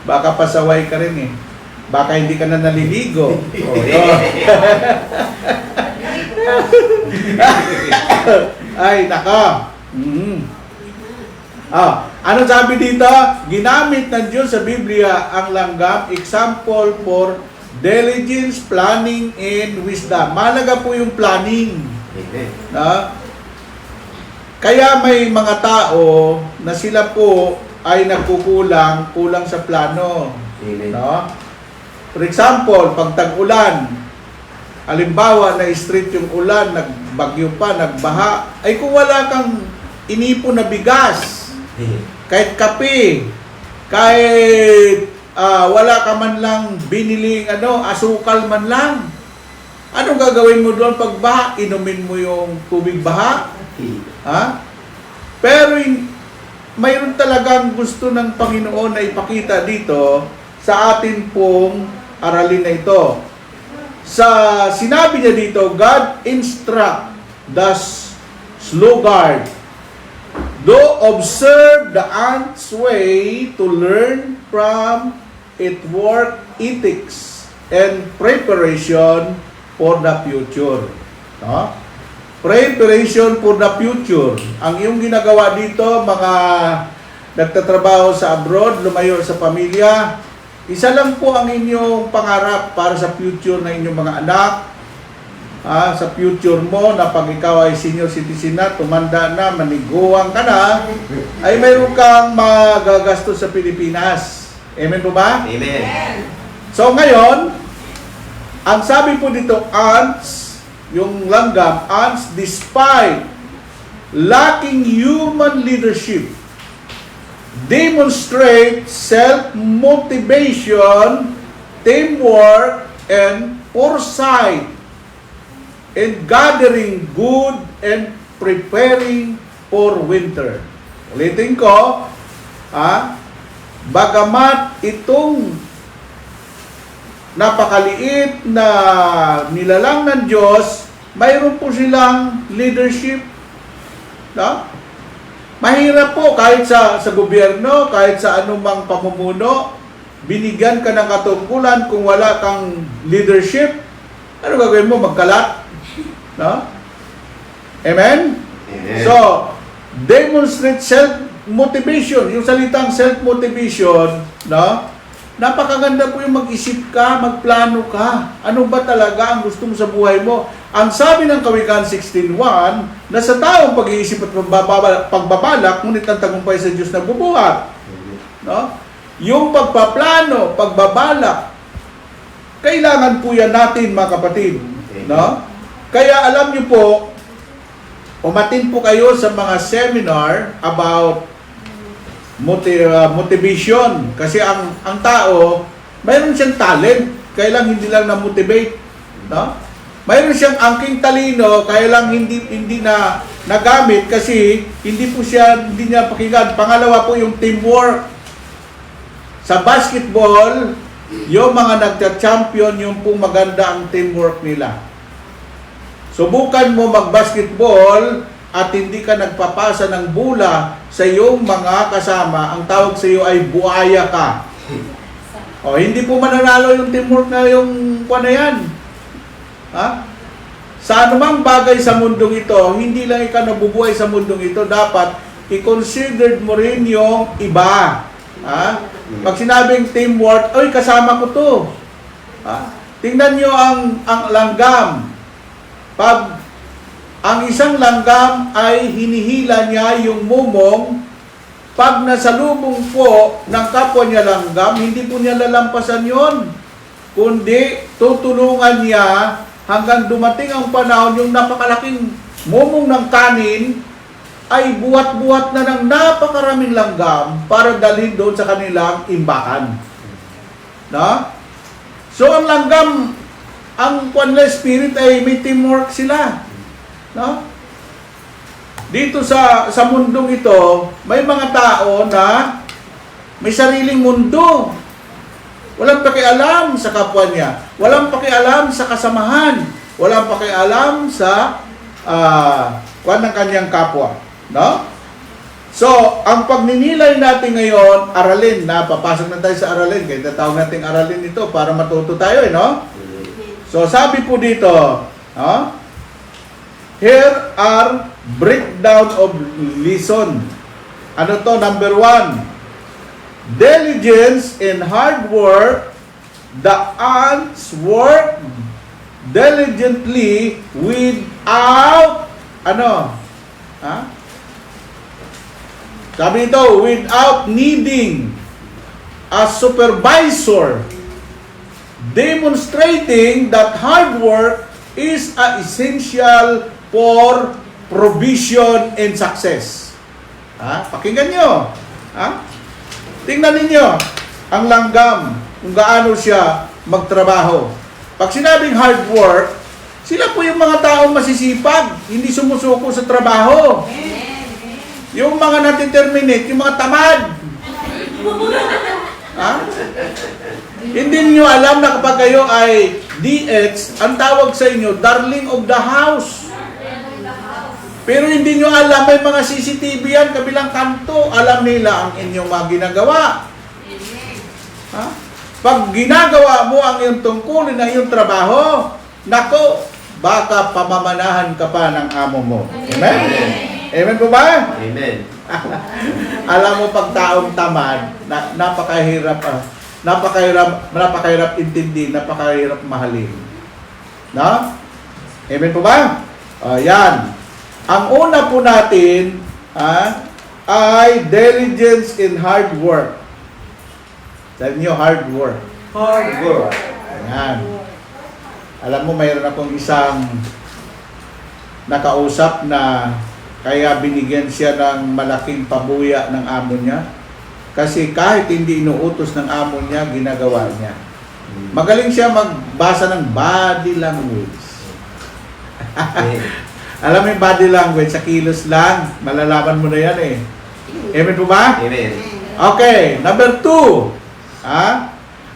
Baka pasaway ka rin Baka hindi ka na naliligo. Ay, naka. Ano sabi dito? Ginamit ng Diyos sa Biblia ang langgam, example for diligence, planning, and wisdom. Mahalaga po yung planning. Kaya may mga tao na sila po ay kulang sa plano. No? For example, pag tag-ulan, halimbawa na straight yung ulan, nagbagyo pa, nagbaha, ay kung wala kang inipon na bigas, kahit kape, kahit wala ka man lang biniling asukal man lang, anong gagawin mo doon pag baha? Inumin mo yung tubig baha? Pero mayroon talagang gusto ng Panginoon na ipakita dito sa atin pong aralin na ito. Sa sinabi niya dito, God instruct the sluggard, do observe the ant's way to learn from its work ethics and preparation for the future. Preparation for the future. Ang iyong ginagawa dito, mga nagtatrabaho sa abroad, lumayo sa pamilya, isa lang po ang inyong pangarap para sa future ng inyong mga anak, sa future mo na pag ikaw ay senior citizen na, tumanda na, maniguang ka na, ay mayroon kang magagastos sa Pilipinas. Amen po ba? Amen. So ngayon, ang sabi po dito, ants, yung langgam, ants despite lacking human leadership, demonstrate self-motivation, teamwork, and foresight in gathering good and preparing for winter. Ulitin ko, bagamat itong napakaliit na nilalang ng Diyos, mayroon po silang leadership. No? Mahirap po kahit sa gobyerno, kahit sa anumang pamumuno, binigyan ka ng katungkulan kung wala kang leadership, ano gagawin mo? Magkalat? No? Amen? Amen. So, demonstrate self-motivation. Yung salitang self-motivation, no? Napakaganda po yung mag-isip ka, magplano ka. Ano ba talaga ang gusto mo sa buhay mo? Ang sabi ng Kawikaan 16:1, na sa taong pag-iisip at pagbabalak, ngunit ang tagumpay sa Diyos na bubuhat. No? Yung pagpaplano, pagbabalak, kailangan po yan natin, mga kapatid. No? Kaya alam niyo po, umatin po kayo sa mga seminar about motivation. Kasi ang tao, mayroon siyang talent, kaya lang hindi lang na-motivate. No? Mayroon siyang angking talino, kaya lang hindi na nagamit kasi hindi niya pakinggan. Pangalawa po yung teamwork. Sa basketball, yung mga nagcha-champion, yung pong maganda ang teamwork nila. Subukan mo mag-basketball at hindi ka nagpapasa ng bola sa iyong mga kasama, ang tawag sa iyo ay buaya ka. O, hindi po mananalo yung teamwork na yung na yan. Ha? Sa anumang bagay sa mundong ito, hindi lang ikaw nabubuhay sa mundong ito, dapat i-consider mo rin yung iba. Ha? Pag sinabing teamwork, oy, kasama ko to. Ha? Tingnan nyo ang langgam. Pag ang isang langgam ay hinihila niya yung mumong, pag nasalubong po ng kapwa niya langgam, hindi po niya lalampasan yon, kundi tutulungan niya hanggang dumating ang panahon yung napakalaking mumong ng kanin ay buhat-buhat na ng napakaraming langgam para dalhin doon sa kanilang imbakan. No? So ang langgam, ang Kwanle Spirit ay may teamwork sila. No? Dito sa mundong ito, may mga tao na may sariling mundo. Walang pakialam sa kapwa niya. Walang pakialam sa kasamahan. Walang pakialam sa ng kanyang kapwa. No? So, ang pagninilay natin ngayon, aralin, na papasok na tayo sa aralin. Kaya tatawag natin aralin ito para matuto tayo, no? So, sabi po dito, no? Here are breakdown of lesson. Ano to? Number 1. Diligence and hard work. The ants work diligently without sabi ito, without needing a supervisor, demonstrating that hard work is essential for provision and success. Pakinggan nyo. Tingnan ninyo ang langgam, kung gaano siya magtrabaho. Pag sinabing hard work, sila po yung mga taong masisipag, hindi sumusuko sa trabaho. Yung mga natin-terminate, yung mga tamad. Hindi niyo alam na kapag kayo ay DX, ang tawag sa inyo, darling of the house. Pero hindi nyo alam, may mga CCTV yan, kabilang kanto. Alam nila ang inyong mga ginagawa. Pag ginagawa mo ang iyong tungkulin na iyong trabaho, nako, baka pamamanahan ka pa ng amo mo. Amen? Amen po ba? Amen. Alam mo, pag taong tamad, napakahirap intindi, napakahirap mahalin. No? Amen po ba? Yan. Ang una po natin ay diligence in hard work. Sabi niyo, hard work. hard work. Ayan. Alam mo, mayroon akong isang nakausap na kaya binigyan siya ng malaking pabuya ng amo niya. Kasi kahit hindi inuutos ng amo niya, ginagawa niya. Magaling siya magbasa ng body language. Alam mo yung body language, sa kilos lang, malalaman mo na yan eh. Amen po ba? Amen. Okay, number 2.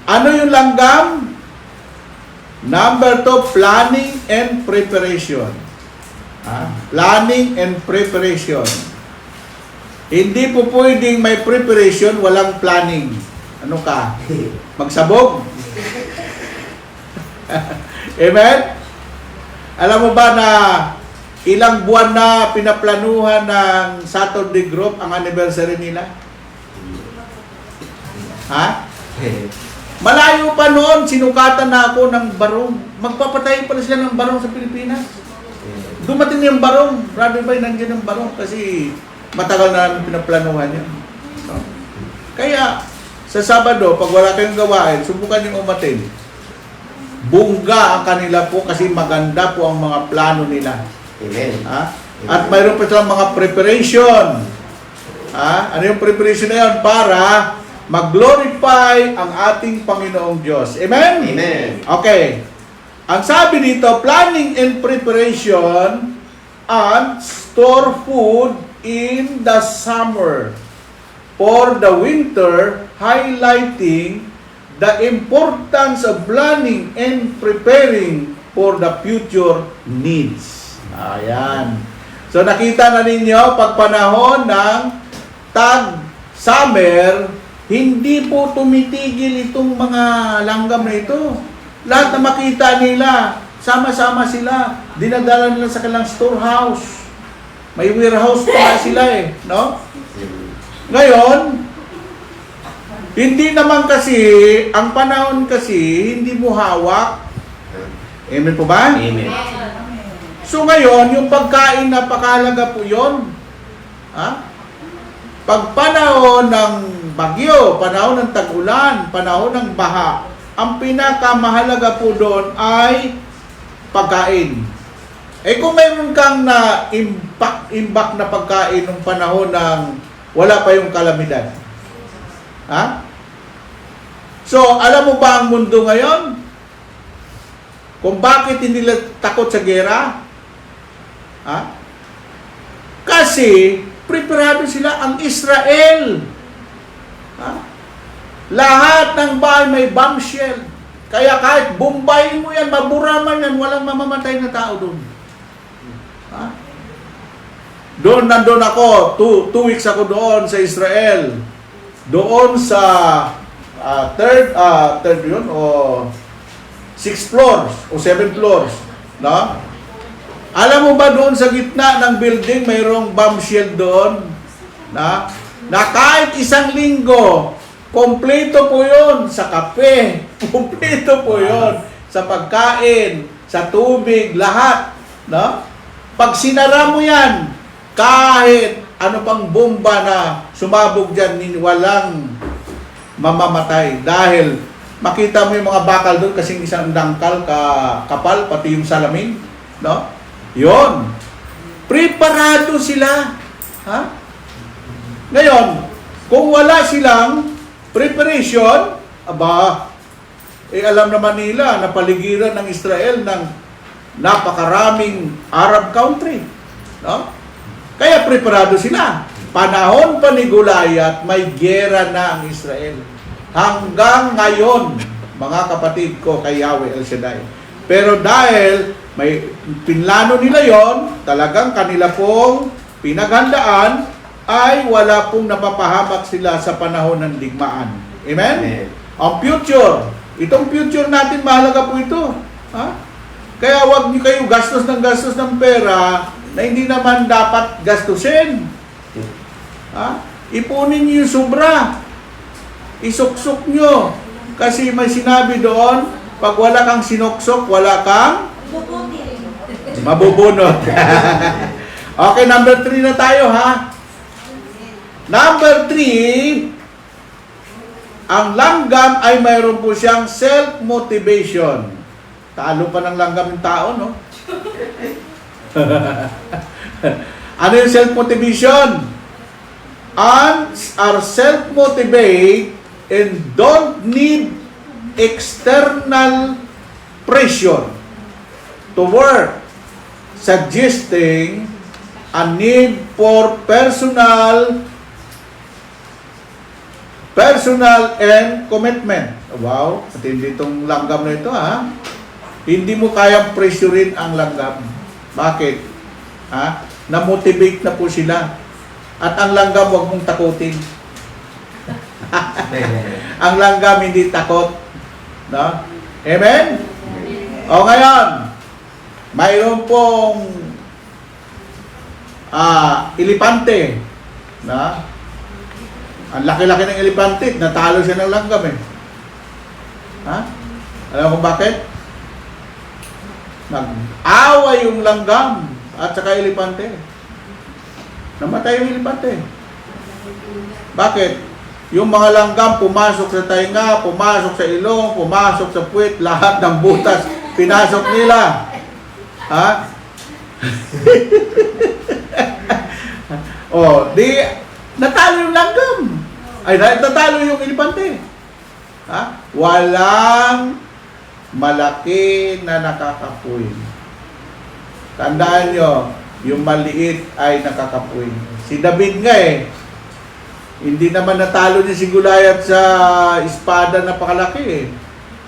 Ano yung langgam? Number 2, planning and preparation. Planning and preparation. Hindi po pwedeng may preparation, walang planning. Ano ka? Magsabog? Amen? Alam mo ba na ilang buwan na pinaplanuhan ng Saturday group ang anniversary nila? Ha? Malayo pa noon, sinukatan na ako ng barong. Magpapatay pala sila ng barong sa Pilipinas. Dumating yung barong. Brother Bay, nandiyan yung barong kasi matagal na namin pinaplanuhan yan. No? Kaya, sa Sabado, pag wala kayong gawain, subukan yung umatin. Bungga ang kanila po kasi maganda po ang mga plano nila. Amen. At mayroon pa silang mga preparation. Ano yung preparation na yun? Para mag-glorify ang ating Panginoong Diyos. Amen? Amen. Okay. Ang sabi dito, planning and preparation and store food in the summer for the winter, highlighting the importance of planning and preparing for the future needs. Ayan. So nakita na ninyo, pag panahon ng tag-summer, hindi po tumitigil itong mga langgam na ito. Lahat na makita nila, sama-sama sila, dinadala nila sa kanilang storehouse. May warehouse pa sila eh, no? Ngayon, hindi naman kasi, ang panahon kasi, hindi mo hawak. Amen po ba? Amen. So ngayon, yung pagkain, napakahalaga po yun. Pag panahon ng bagyo, panahon ng tag-ulan, panahon ng baha, ang pinakamahalaga po doon ay pagkain. Eh kung mayroon kang na imbak na pagkain ng panahon ng wala pa yung kalamidad. So, alam mo ba ang mundo ngayon? Kung bakit hindi nila takot sa gera? Kasi, preparado sila ang Israel. Lahat ng bahay may bombshell. Kaya kahit Bombay mo yan, mabura man yan, walang mamamatay na tao doon. Doon, nandun ako, 2 weeks ako doon sa Israel. Doon sa third yun, o 6 floors, o 7 floors. No? Alam mo ba doon sa gitna ng building, mayroong bombshell doon? Na kahit isang linggo, kompleto po yun sa kape, kompleto po yun sa pagkain, sa tubig, lahat. No? Pag sinara mo yan, kahit ano pang bomba na sumabog dyan, walang mamamatay. Dahil makita mo yung mga bakal doon kasing isang dangkal kapal, pati yung salamin. No? Yon. Preparado sila. Ngayon, kung wala silang preparation, alam naman nila na paligiran ng Israel ng napakaraming Arab country. No? Kaya preparado sila. Panahon pa ni Goliath, may gera na ang Israel. Hanggang ngayon, mga kapatid ko kay Yahweh El Shaddai. Pero dahil may pinlano nila yon, talagang kanila pong pinaghandaan, ay wala pong napapahamak sila sa panahon ng digmaan. Amen? Amen. Ang future, itong future natin, mahalaga po ito. Kaya wag niyo kayo gastos ng pera na hindi naman dapat gastusin. Ipunin niyo yung sobra. Isuksok niyo. Kasi may sinabi doon, pag wala kang sinuksok, wala kang mabubunot. Okay, number 3 na tayo, ha? Number 3, ang langgam ay mayroon po siyang self-motivation. Talo pa ng langgam yung tao, no? Ano yung self-motivation? Ants are self-motivate and don't need external pressure to work, suggesting a need for personal and commitment. Wow, matindi itong langgam na ito, ha? Hindi mo kayang pressurein ang langgam. Bakit? Ha? Na-motivate na po sila. At ang langgam, huwag mong takutin. Ang langgam hindi takot. No? Amen? O ngayon, mayroon pong elepante. Na? Ang laki-laki ng elepante, natalo siya ng langgam eh. Ha? Alam mo bakit? Nag-away yung langgam at saka elepante. Namatay yung elepante. Bakit? Yung mga langgam pumasok sa tainga, pumasok sa ilong, pumasok sa puwet, lahat ng butas pinasok nila. Ha? Oh, di natalo yung langgam. Ay, natalo yung elepante. Ha? Walang malaki na nakakapuin. Tandaan nyo, yung maliit ay nakakapuin. Si David nga hindi naman natalo niya si Goliath sa espada na pakalaki eh.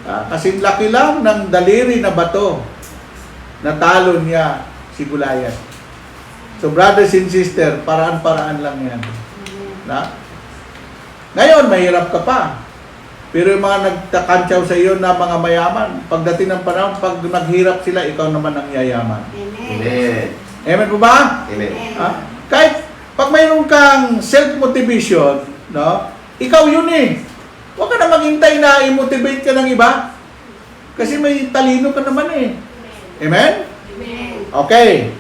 Kasing laki lang ng daliri na bato. Natalo niya si Goliath. So brothers and sisters, paraan-paraan lang yan. Na? Ngayon, mahirap ka pa. Pero yung mga nagtakantsaw sa iyo na mga mayaman, pagdating ng panahon, pag naghirap sila, ikaw naman ang yayaman. Amen. Amen po ba? Amen. Kahit pag mayroon kang self-motivation, no, ikaw yun eh. Huwag ka na maghintay na i-motivate ka ng iba. Kasi may talino ka naman eh. Amen? Okay.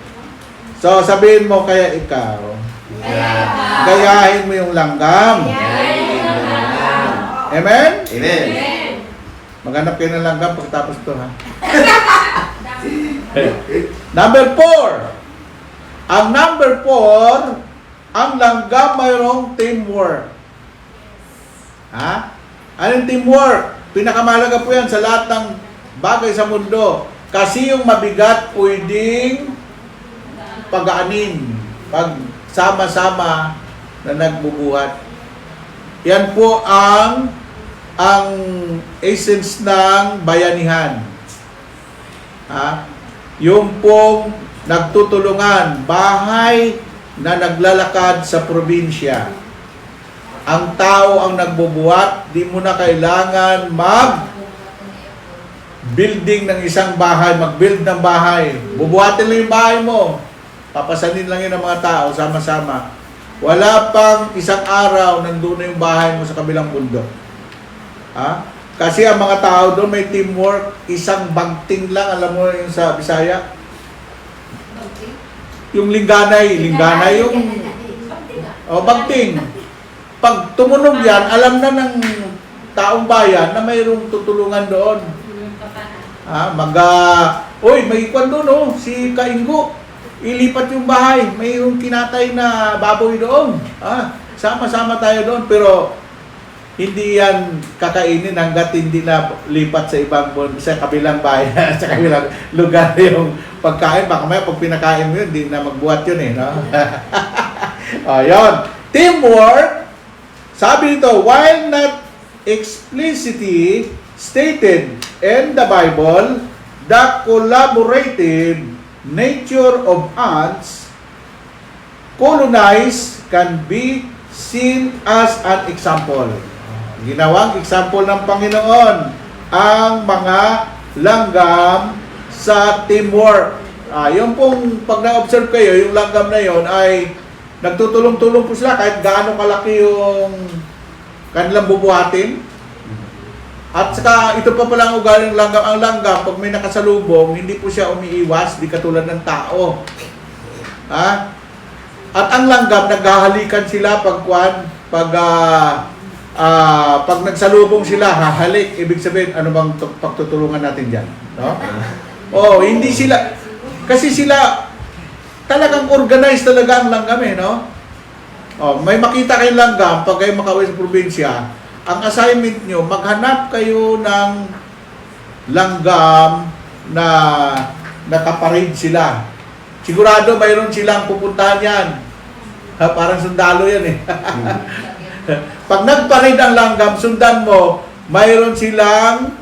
So, sabihin mo kaya ikaw, gayahin mo yung langgam. Amen? Amen. Maghanap kayo ng langgam pagkatapos ito, ha? Number 4. Ang number 4, ang langgam mayroong teamwork. Ha? Anong teamwork? Pinakamahalaga po yan sa lahat ng bagay sa mundo. Kasi yung mabigat pwedeng pagaanin. Pag sama-sama na nagbubuhat. Yan po ang essence ng bayanihan. Ha? Yung pong nagtutulungan, bahay na naglalakad sa probinsya. Ang tao ang nagbubuhat, di mo na kailangan building ng isang bahay, mag-build ng bahay. Bubuhatin lang yung bahay mo. Papasanin lang yun ng mga tao, sama-sama. Wala pang isang araw, nandun na yung bahay mo sa kabilang bundok. Ha? Kasi ang mga tao doon may teamwork, isang bagting lang, alam mo yung sa Bisaya? Yung lingganay yung bagting. Pag tumunog yan, alam na ng taong bayan na mayroong tutulungan doon. Uy, may ikwan doon, si Kaingo. Ilipat yung bahay, mayroong kinatay na baboy doon. Sama-sama tayo doon, pero hindi yan kakainin hanggat hindi na lipat sa kabilang bayan, sa kabilang lugar yung pagkain. Baka may pag pinakain mo yun, hindi na magbuhat yun eh. No? Yun. Teamwork, sabi nito, while not explicitly stated in the Bible, the collaborative nature of ants colonize can be seen as an example. Ginawang example ng Panginoon ang mga langgam sa teamwork. Yung pong pag na-observe kayo, yung langgam na yon ay nagtutulong-tulong po sila kahit gaano kalaki yung kanilang bubuhatin. At saka ito pa pala ang ugali ng langgam. Ang langgam, pag may nakasalubong, hindi po siya umiiwas, di katulad ng tao. At ang langgam, naghahalikan sila pag pag nagsalubong sila, hahalik, ibig sabihin, ano bang pagtutulungan natin dyan? No? Oh, hindi sila, kasi sila, talagang organized talaga ang langgam eh, no? Oh, may makita kayong langgam, pag kayo makauwi sa probinsya, ang assignment nyo, maghanap kayo ng langgam na nakaparade sila. Sigurado mayroon silang pupuntahan yan. Parang sundalo yan eh. Pag nagparade ang langgam, sundan mo, mayroon silang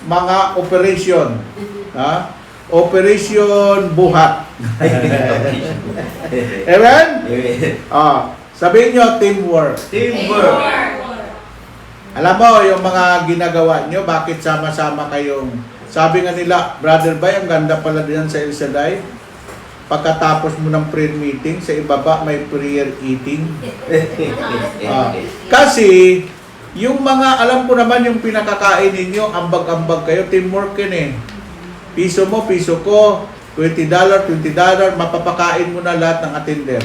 mga operation. Ha? Operation buhat. Amen? Sabihin nyo, teamwork. Teamwork. Alam mo, yung mga ginagawa nyo, bakit sama-sama kayong... Sabi nga nila, Brother Bay, ang ganda pala diyan sa El Shaddai. Pagkatapos mo ng prayer meeting, sa ibaba may prayer eating. Kasi, yung mga, alam ko naman yung pinakakain ninyo, ambag-ambag kayo, teamwork yun eh. Piso mo, piso ko, $20, mapapakain mo na lahat ng attender.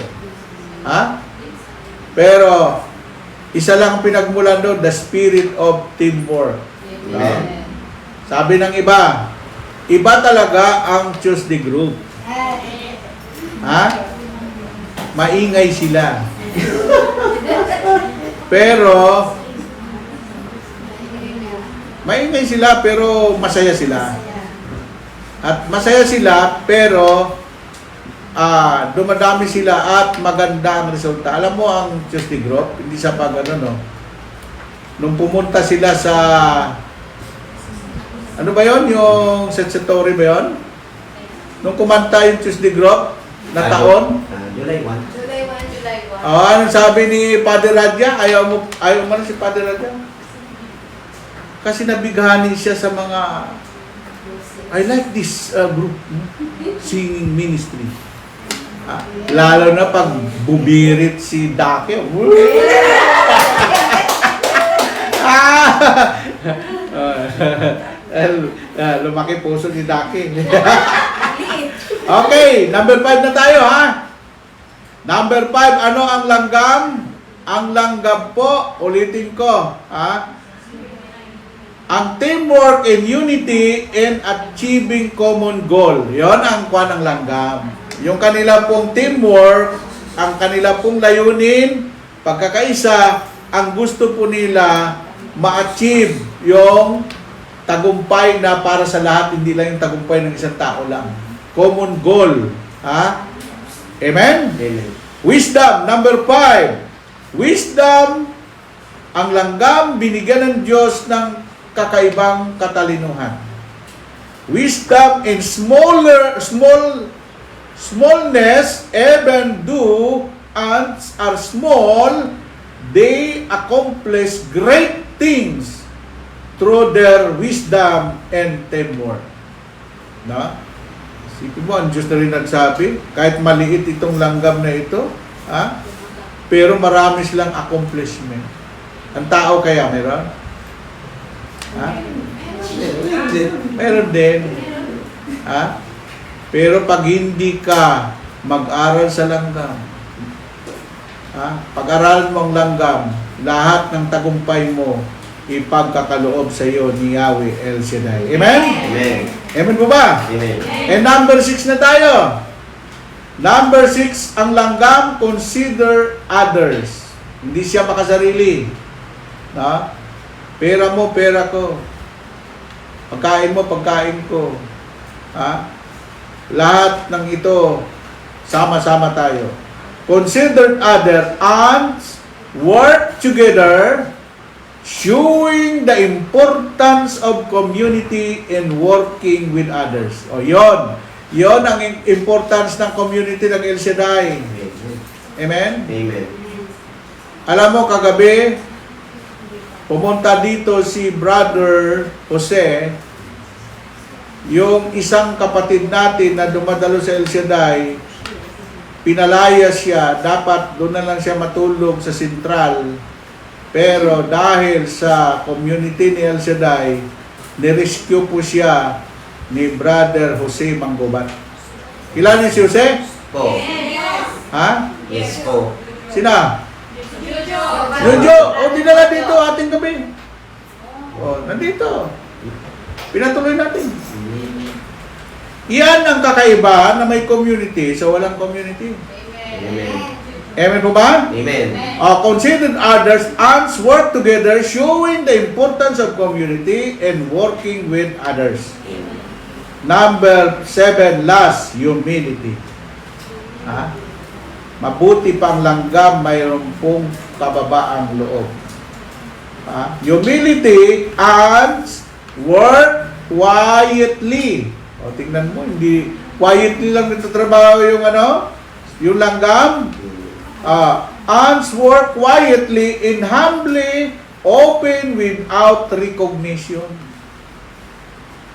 Ha? Pero, isa lang ang pinagmulan doon, the spirit of teamwork. Amen. Sabi ng iba, iba talaga ang Tuesday group. Ha? Maingay sila. Pero, maingay sila pero masaya sila. At masaya sila pero dumadami sila at maganda ang resulta. Alam mo ang Tuesday group, hindi sa pag ano no. Nung pumunta sila sa ano ba yon, yung Setsetori ba yon? Nung kumanta yung Tuesday group na taon, July 1. July 1, July 1. anong sabi ni Padre Radya? Ayaw mo na si Padre Radya? Kasi nabighani siya sa mga I like this group, singing ministry. Lalo na pag bubirit si Dake. Lumaki puso ni Dake. Okay, number 5 na tayo ha. Number 5, ano ang langgam? Ang langgam po, ulitin ko, ha? Ang teamwork and unity in achieving common goal. Yon ang kuha ng langgam. Yung kanila pong teamwork, ang kanila pong layunin, pagkakaisa, ang gusto po nila ma-achieve yung tagumpay na para sa lahat, hindi lang yung tagumpay ng isang tao lang. Common goal. Ha? Amen? Amen. Wisdom, number 5. Wisdom, ang langgam, binigyan ng Diyos ng kakaibang katalinuhan. Wisdom in smallness, even though ants are small, they accomplish great things through their wisdom and teamwork. No? Isipin mo, ang Diyos na rin nagsabi, kahit maliit itong langgam na ito, ha? Pero marami silang accomplishment. Ang tao kaya meron? Ha? Meron din. Ha? Pero pag hindi ka mag-aral sa langgam, ha? Pag-aralan mo ang langgam, lahat ng tagumpay mo, ipagkakaloob sa iyo ni Yahweh El Shaddai. Amen? Amen. Amen po ba? Amen. And number 6 na tayo. Number 6, ang langgam, consider others. Hindi siya makasarili. No? Pera mo, pera ko. Pagkain mo, pagkain ko. Ha? Lahat ng ito, sama-sama tayo. Consider others and work together, showing the importance of community and working with others. O yon. Yon ang importance ng community ng El Shaddai. Amen? Amen. Alam mo, kagabi, pumunta dito si Brother Jose, yung isang kapatid natin na dumadalo sa El Shaddai, pinalaya siya, dapat doon na lang siya matulog sa sentral. Pero dahil sa community ni El Shaddai, nirescue po siya ni Brother Jose Manggobat. Kilala niyo si Jose? Po. Ha? Yes po. Sina? Jojo, dinala dito ating gabi. Nandito. Pinatuloy natin. Iyan ang kakaiba na may community sa walang community. Amen. Amen po ba? Amen. Consider others and work together, showing the importance of community and working with others. Number 7, last, humility. Mabuti pang langgam, mayroon pong kababaang loob. Humility and work quietly. Tingnan mo, hindi quietly lang nagtatrabaho yung langgam. And work quietly and humbly, open without recognition.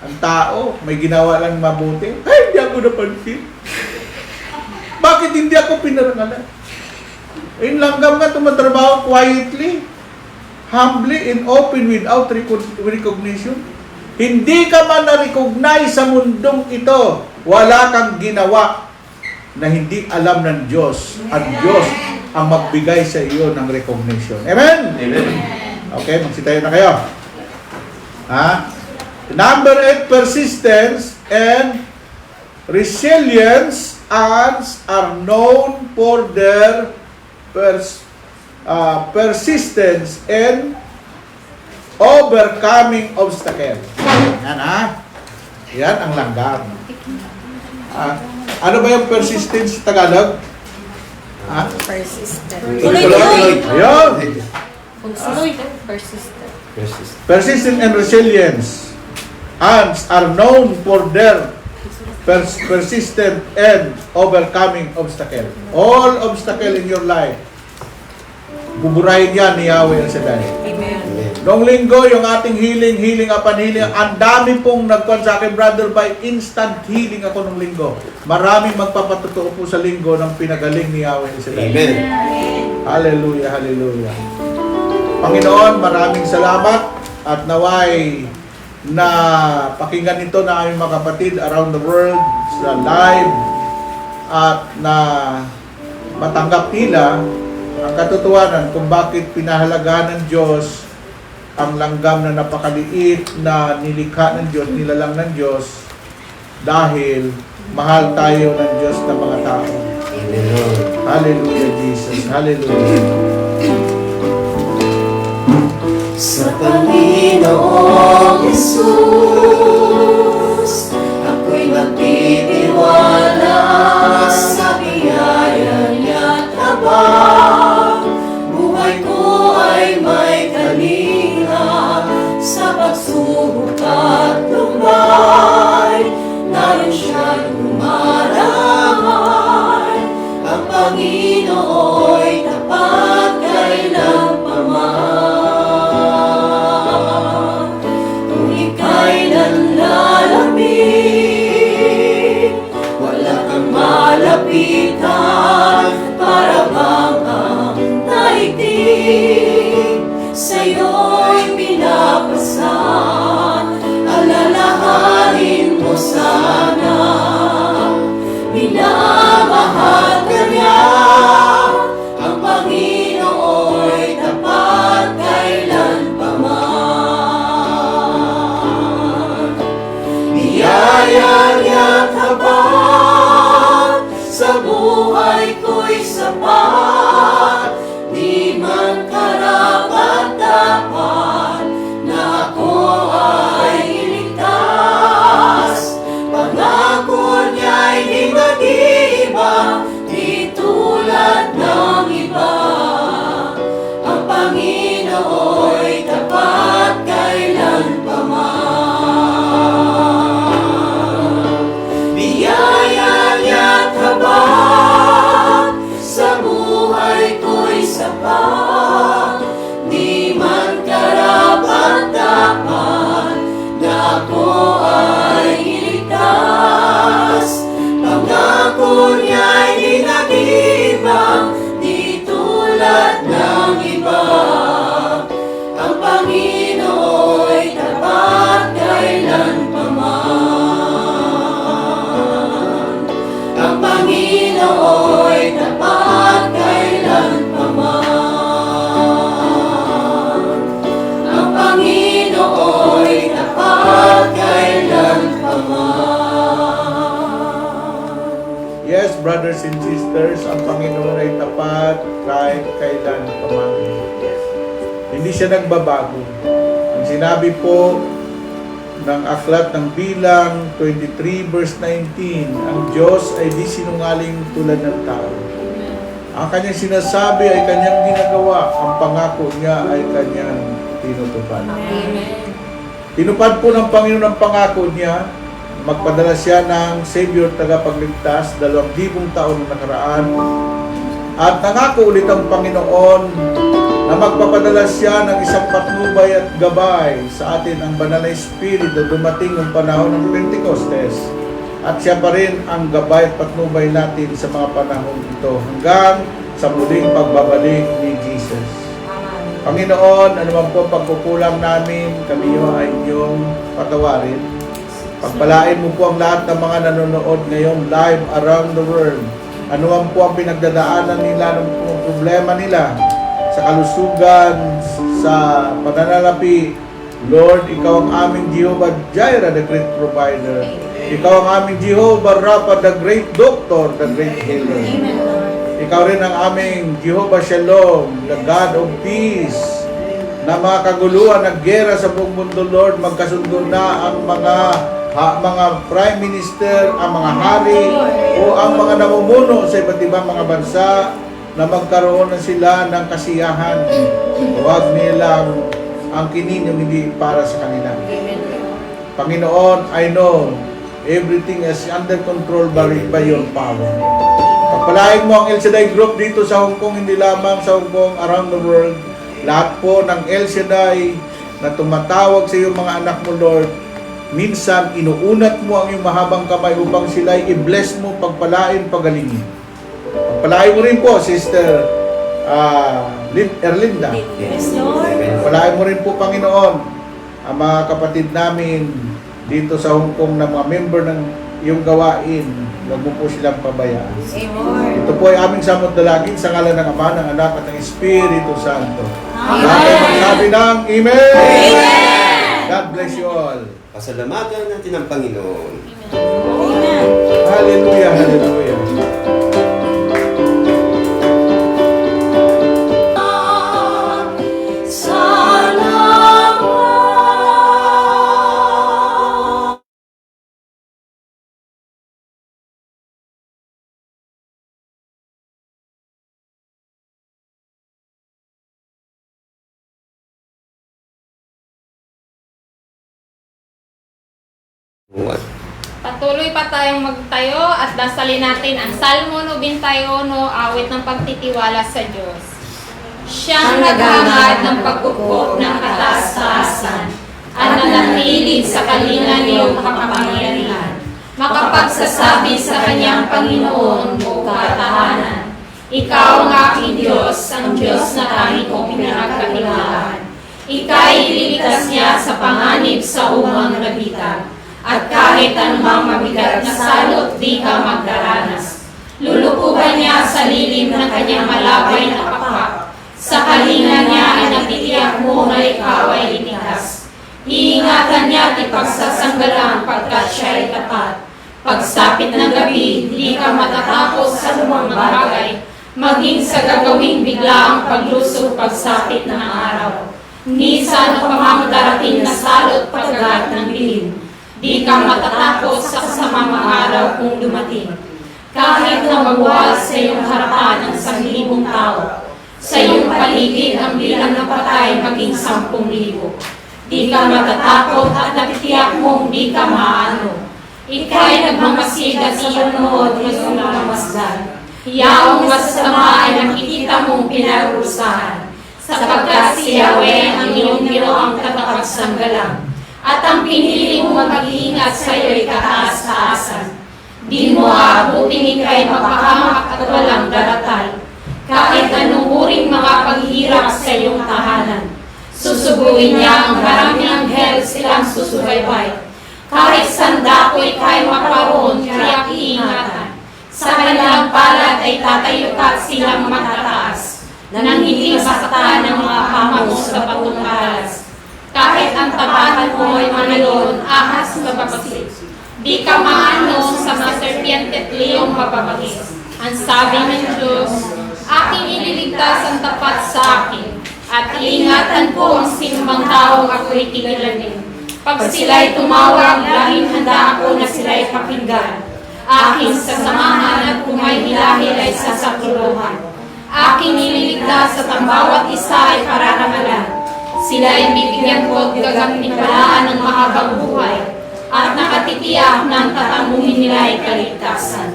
Ang tao, may ginawa lang mabuti. Ay, hindi ako napansin. Bakit hindi ako pinarangalan? Yung langgam nga tumatrabaho quietly, humbly and open without recognition. Hindi ka man na-recognize sa mundong ito, wala kang ginawa na hindi alam ng Diyos. Ang Diyos ang magbigay sa iyo ng recognition. Amen? Amen. Okay, magsitayo na kayo. Number 8, persistence and resilience ants are known for their persistence and overcoming obstacles. Yan Yan ang langgam. Ano ba yung persistence sa Tagalog? Persistent. Tuloy. Ayun. Persistent. Persistence and resilience. Ants are known for their persistent and overcoming obstacle. All obstacle in your life, buburahin yan ni Yahweh El Shaddai. Amen. Noong linggo, yung ating healing upon healing, ang dami pong nagkuhan sa akin, brother, by instant healing ako noong linggo. Maraming magpapatotoo po sa linggo ng pinagaling ni Yahweh El Shaddai. Amen. Hallelujah, hallelujah. Panginoon, maraming salamat at naway na pakinggan ito na aming mga kapatid around the world sa live at na matanggap nila ang katotohanan kung bakit pinahalagahan ng Diyos ang langgam na napakaliit na nilikha ng Diyos, nilalang ng Diyos dahil mahal tayo ng Diyos na mga tao. Amen. Hallelujah, Jesus. Hallelujah. Sa Panginoong Jesus, ako'y magtitiwala sa biyaya niya't habang buhay ko ay may kalinga sa pagsubok at lumbay. Naroon siya lumaramay, ang Panginoo'y tapat kailanpaman. Malapitan para bang ang daigdig sa'yo'y pinapasan. Alalahanin mo sana, minamahal ka niya. Ang Panginoo'y tapat kailanpaman. Biyaya niya't habang sa buhay Yes, brothers and sisters, ang Panginoon ay tapat kahit kailan paman. Hindi siya nagbabago. Ang sinabi po ng aklat ng Bilang 23 verse 19, ang Diyos ay di sinungaling tulad ng tao. Ang kanyang sinasabi ay kanyang ginagawa, ang pangako niya ay kanyang tinutupad. Tinupad po ng Panginoon ang pangako niya, magpadala siya ng Savior tagapagligtas 2,000 taon na nakaraan. At nangako ulit ang Panginoon na magpapadala siya ng isang patnubay at gabay sa atin, ang banal na Espiritu, dumating ang panahon ng Pentecostes. At siya pa rin ang gabay at patnubay natin sa mga panahon ito hanggang sa muling pagbabalik ni Jesus. Panginoon, ano man po pagkukulang namin, kami ay inyong patawarin. Pagpalain mo po ang lahat ng mga nanonood ngayon live around the world. Ano man po ang pinagdadaanan nila, ng problema nila sa kalusugan, sa pananalapi. Lord, ikaw ang aming Jehovah Jireh, the great provider. Ikaw ang aming Jehovah Rapha, the great doctor, the great healer. Ikaw rin ang aming Jehovah Shalom, the God of peace. Na mga kaguluhan, naggera sa buong mundo, Lord, magkasundo na ang mga prime minister, ang mga hari, o ang mga namumuno sa iba't ibang mga bansa, na magkaroon na sila ng kasiyahan. Huwag nilang ang kininyong hindi para sa kanila. Panginoon, I know everything is under control by your power. Pagpalain mo ang El Shaddai Group dito sa Hong Kong, hindi lamang sa Hong Kong, around the world. Lahat po ng El Shaddai na tumatawag sa iyong mga anak mo, Lord, minsan inuunat mo ang iyong mahabang kamay upang sila i-bless mo, pagpalain, pagalingin. Pagpalain mo rin po, Sister Erlinda. Yes, Lord. Pagpalain mo rin po, Panginoon, ang mga kapatid namin dito sa Hong Kong na mga member ng iyong gawain. Huwag mo po silang pabayaan. Amen. Ito po ay aming samot dalangin sa ngalan ng Ama, ng Anak, at ng Espiritu Santo. Amen. Lahat ay magsabi ng Amen! Amen! God bless you all. Pasalamatan natin ang Panginoon. Amen. Hallelujah, hallelujah. What? Patuloy pa tayong magtayo at dasalin natin ang Salmo 91, awit ng pagtitiwala sa Diyos. Siyang naghangad ng pagkukop ng kataas-taasan at nanatili sa kalingan niyong kapangyarihan, makapagsasabi sa kanyang Panginoon o katahanan, Ikaw ang aking Diyos, ang Diyos na tanging kong pinagkatiwalaan. Ika'y ililigtas niya sa panganib sa umang nabitag. At kahit anumang mabigat na salot, di ka magdaranas. Lulukuban niya sa lilim ng kanyang malabay na pakpak. Sa kalinga niya ay natitiyak mo na ikaw ay ligtas. Iingatan niya at ipagsasanggalang pagkat siya ay tapat. Pagsapit ng gabi, di ka matatakot sa lumang bagay. Maging sa gagawing bigla ang paglusog pagsapit ng araw. Minsan ang pamamagarating na salot pagkat ng dilim. Di ka matatakot sa kasamang araw kung dumating. Kahit na magwal sa iyong harapan ang 1,000 tao, sa iyong paligid ang bilang ng patay maging 10,000. Di ka matatakot at natitiyak mong di ka maano. Ika'y nagmamasigat sa panood ng iyong mamasdan. Yaong masama ay nakikita mong pinarusahan, sapagkat si Yahweh ang iyong ginoong tagapagsanggalang. At ang pinili mong mag-iingat sa iyo'y kataas-taasan. Di mo aabutin ika'y mapahamak at walang daratal. Kahit anong uring mga paghihirap sa iyong tahanan, susubuin niya ang maraming anghel silang susubaybay. Kahit sandako ika'y maparoon, kaya't iingatan. Sa kanilang palad ay tatayo ka silang magtataas, nang hindi masaktan ng mga hamon sa batong alas. Kahit ang tabahan mo ay manalon, ahas mababasik. Di ka maano sa mga serpiente at leong mapapagis. Ang sabi ng Diyos, aking ililigtas ang tapat sa akin, at iingatan ko ang sinumang taong ako'y kikilanin. Pag sila'y tumawag, laging handa ako na sila'y pakinggan. Aking sasamahan at kung may hilahil ay sasakuluhan. Aking ililigtas at ang bawat isa ay pararamalan. Sila ay bibigyan ko at gagantimpalaan ng mahabang buhay at nakatitiyak na ang tatamuhin nila ay kaligtasan.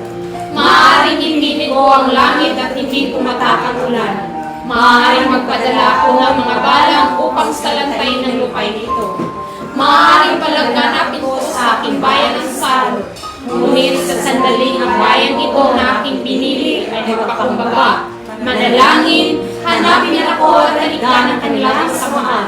Maaaring hindi ko ang langit at hindi tumatak ang ulan. Maaaring magpadala ako ng mga balang upang salantay ng lupay nito. Maaaring palagganapin ko sa aking bayan ang salot. Ngunit sa sandaling ang bayan ito na aking pinili ay nagpakumbaga. Manalangin, hanapin ako at halikan ang kanilang kasamaan.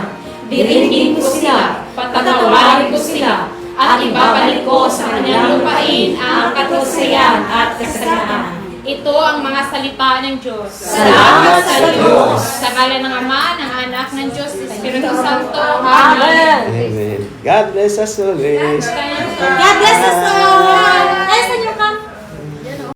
Diringgin ko sila, patatawarin ko sila, at ibabalik ko sa kanilang lupain ang katusayan at kasaganaan. Ito ang mga salita ng Diyos. Salamat sa Diyos. Sa ngalan ng Ama, ng Anak, ng Diyos, Espiritu Santo. Amen. Amen. God bless us always. God bless us all!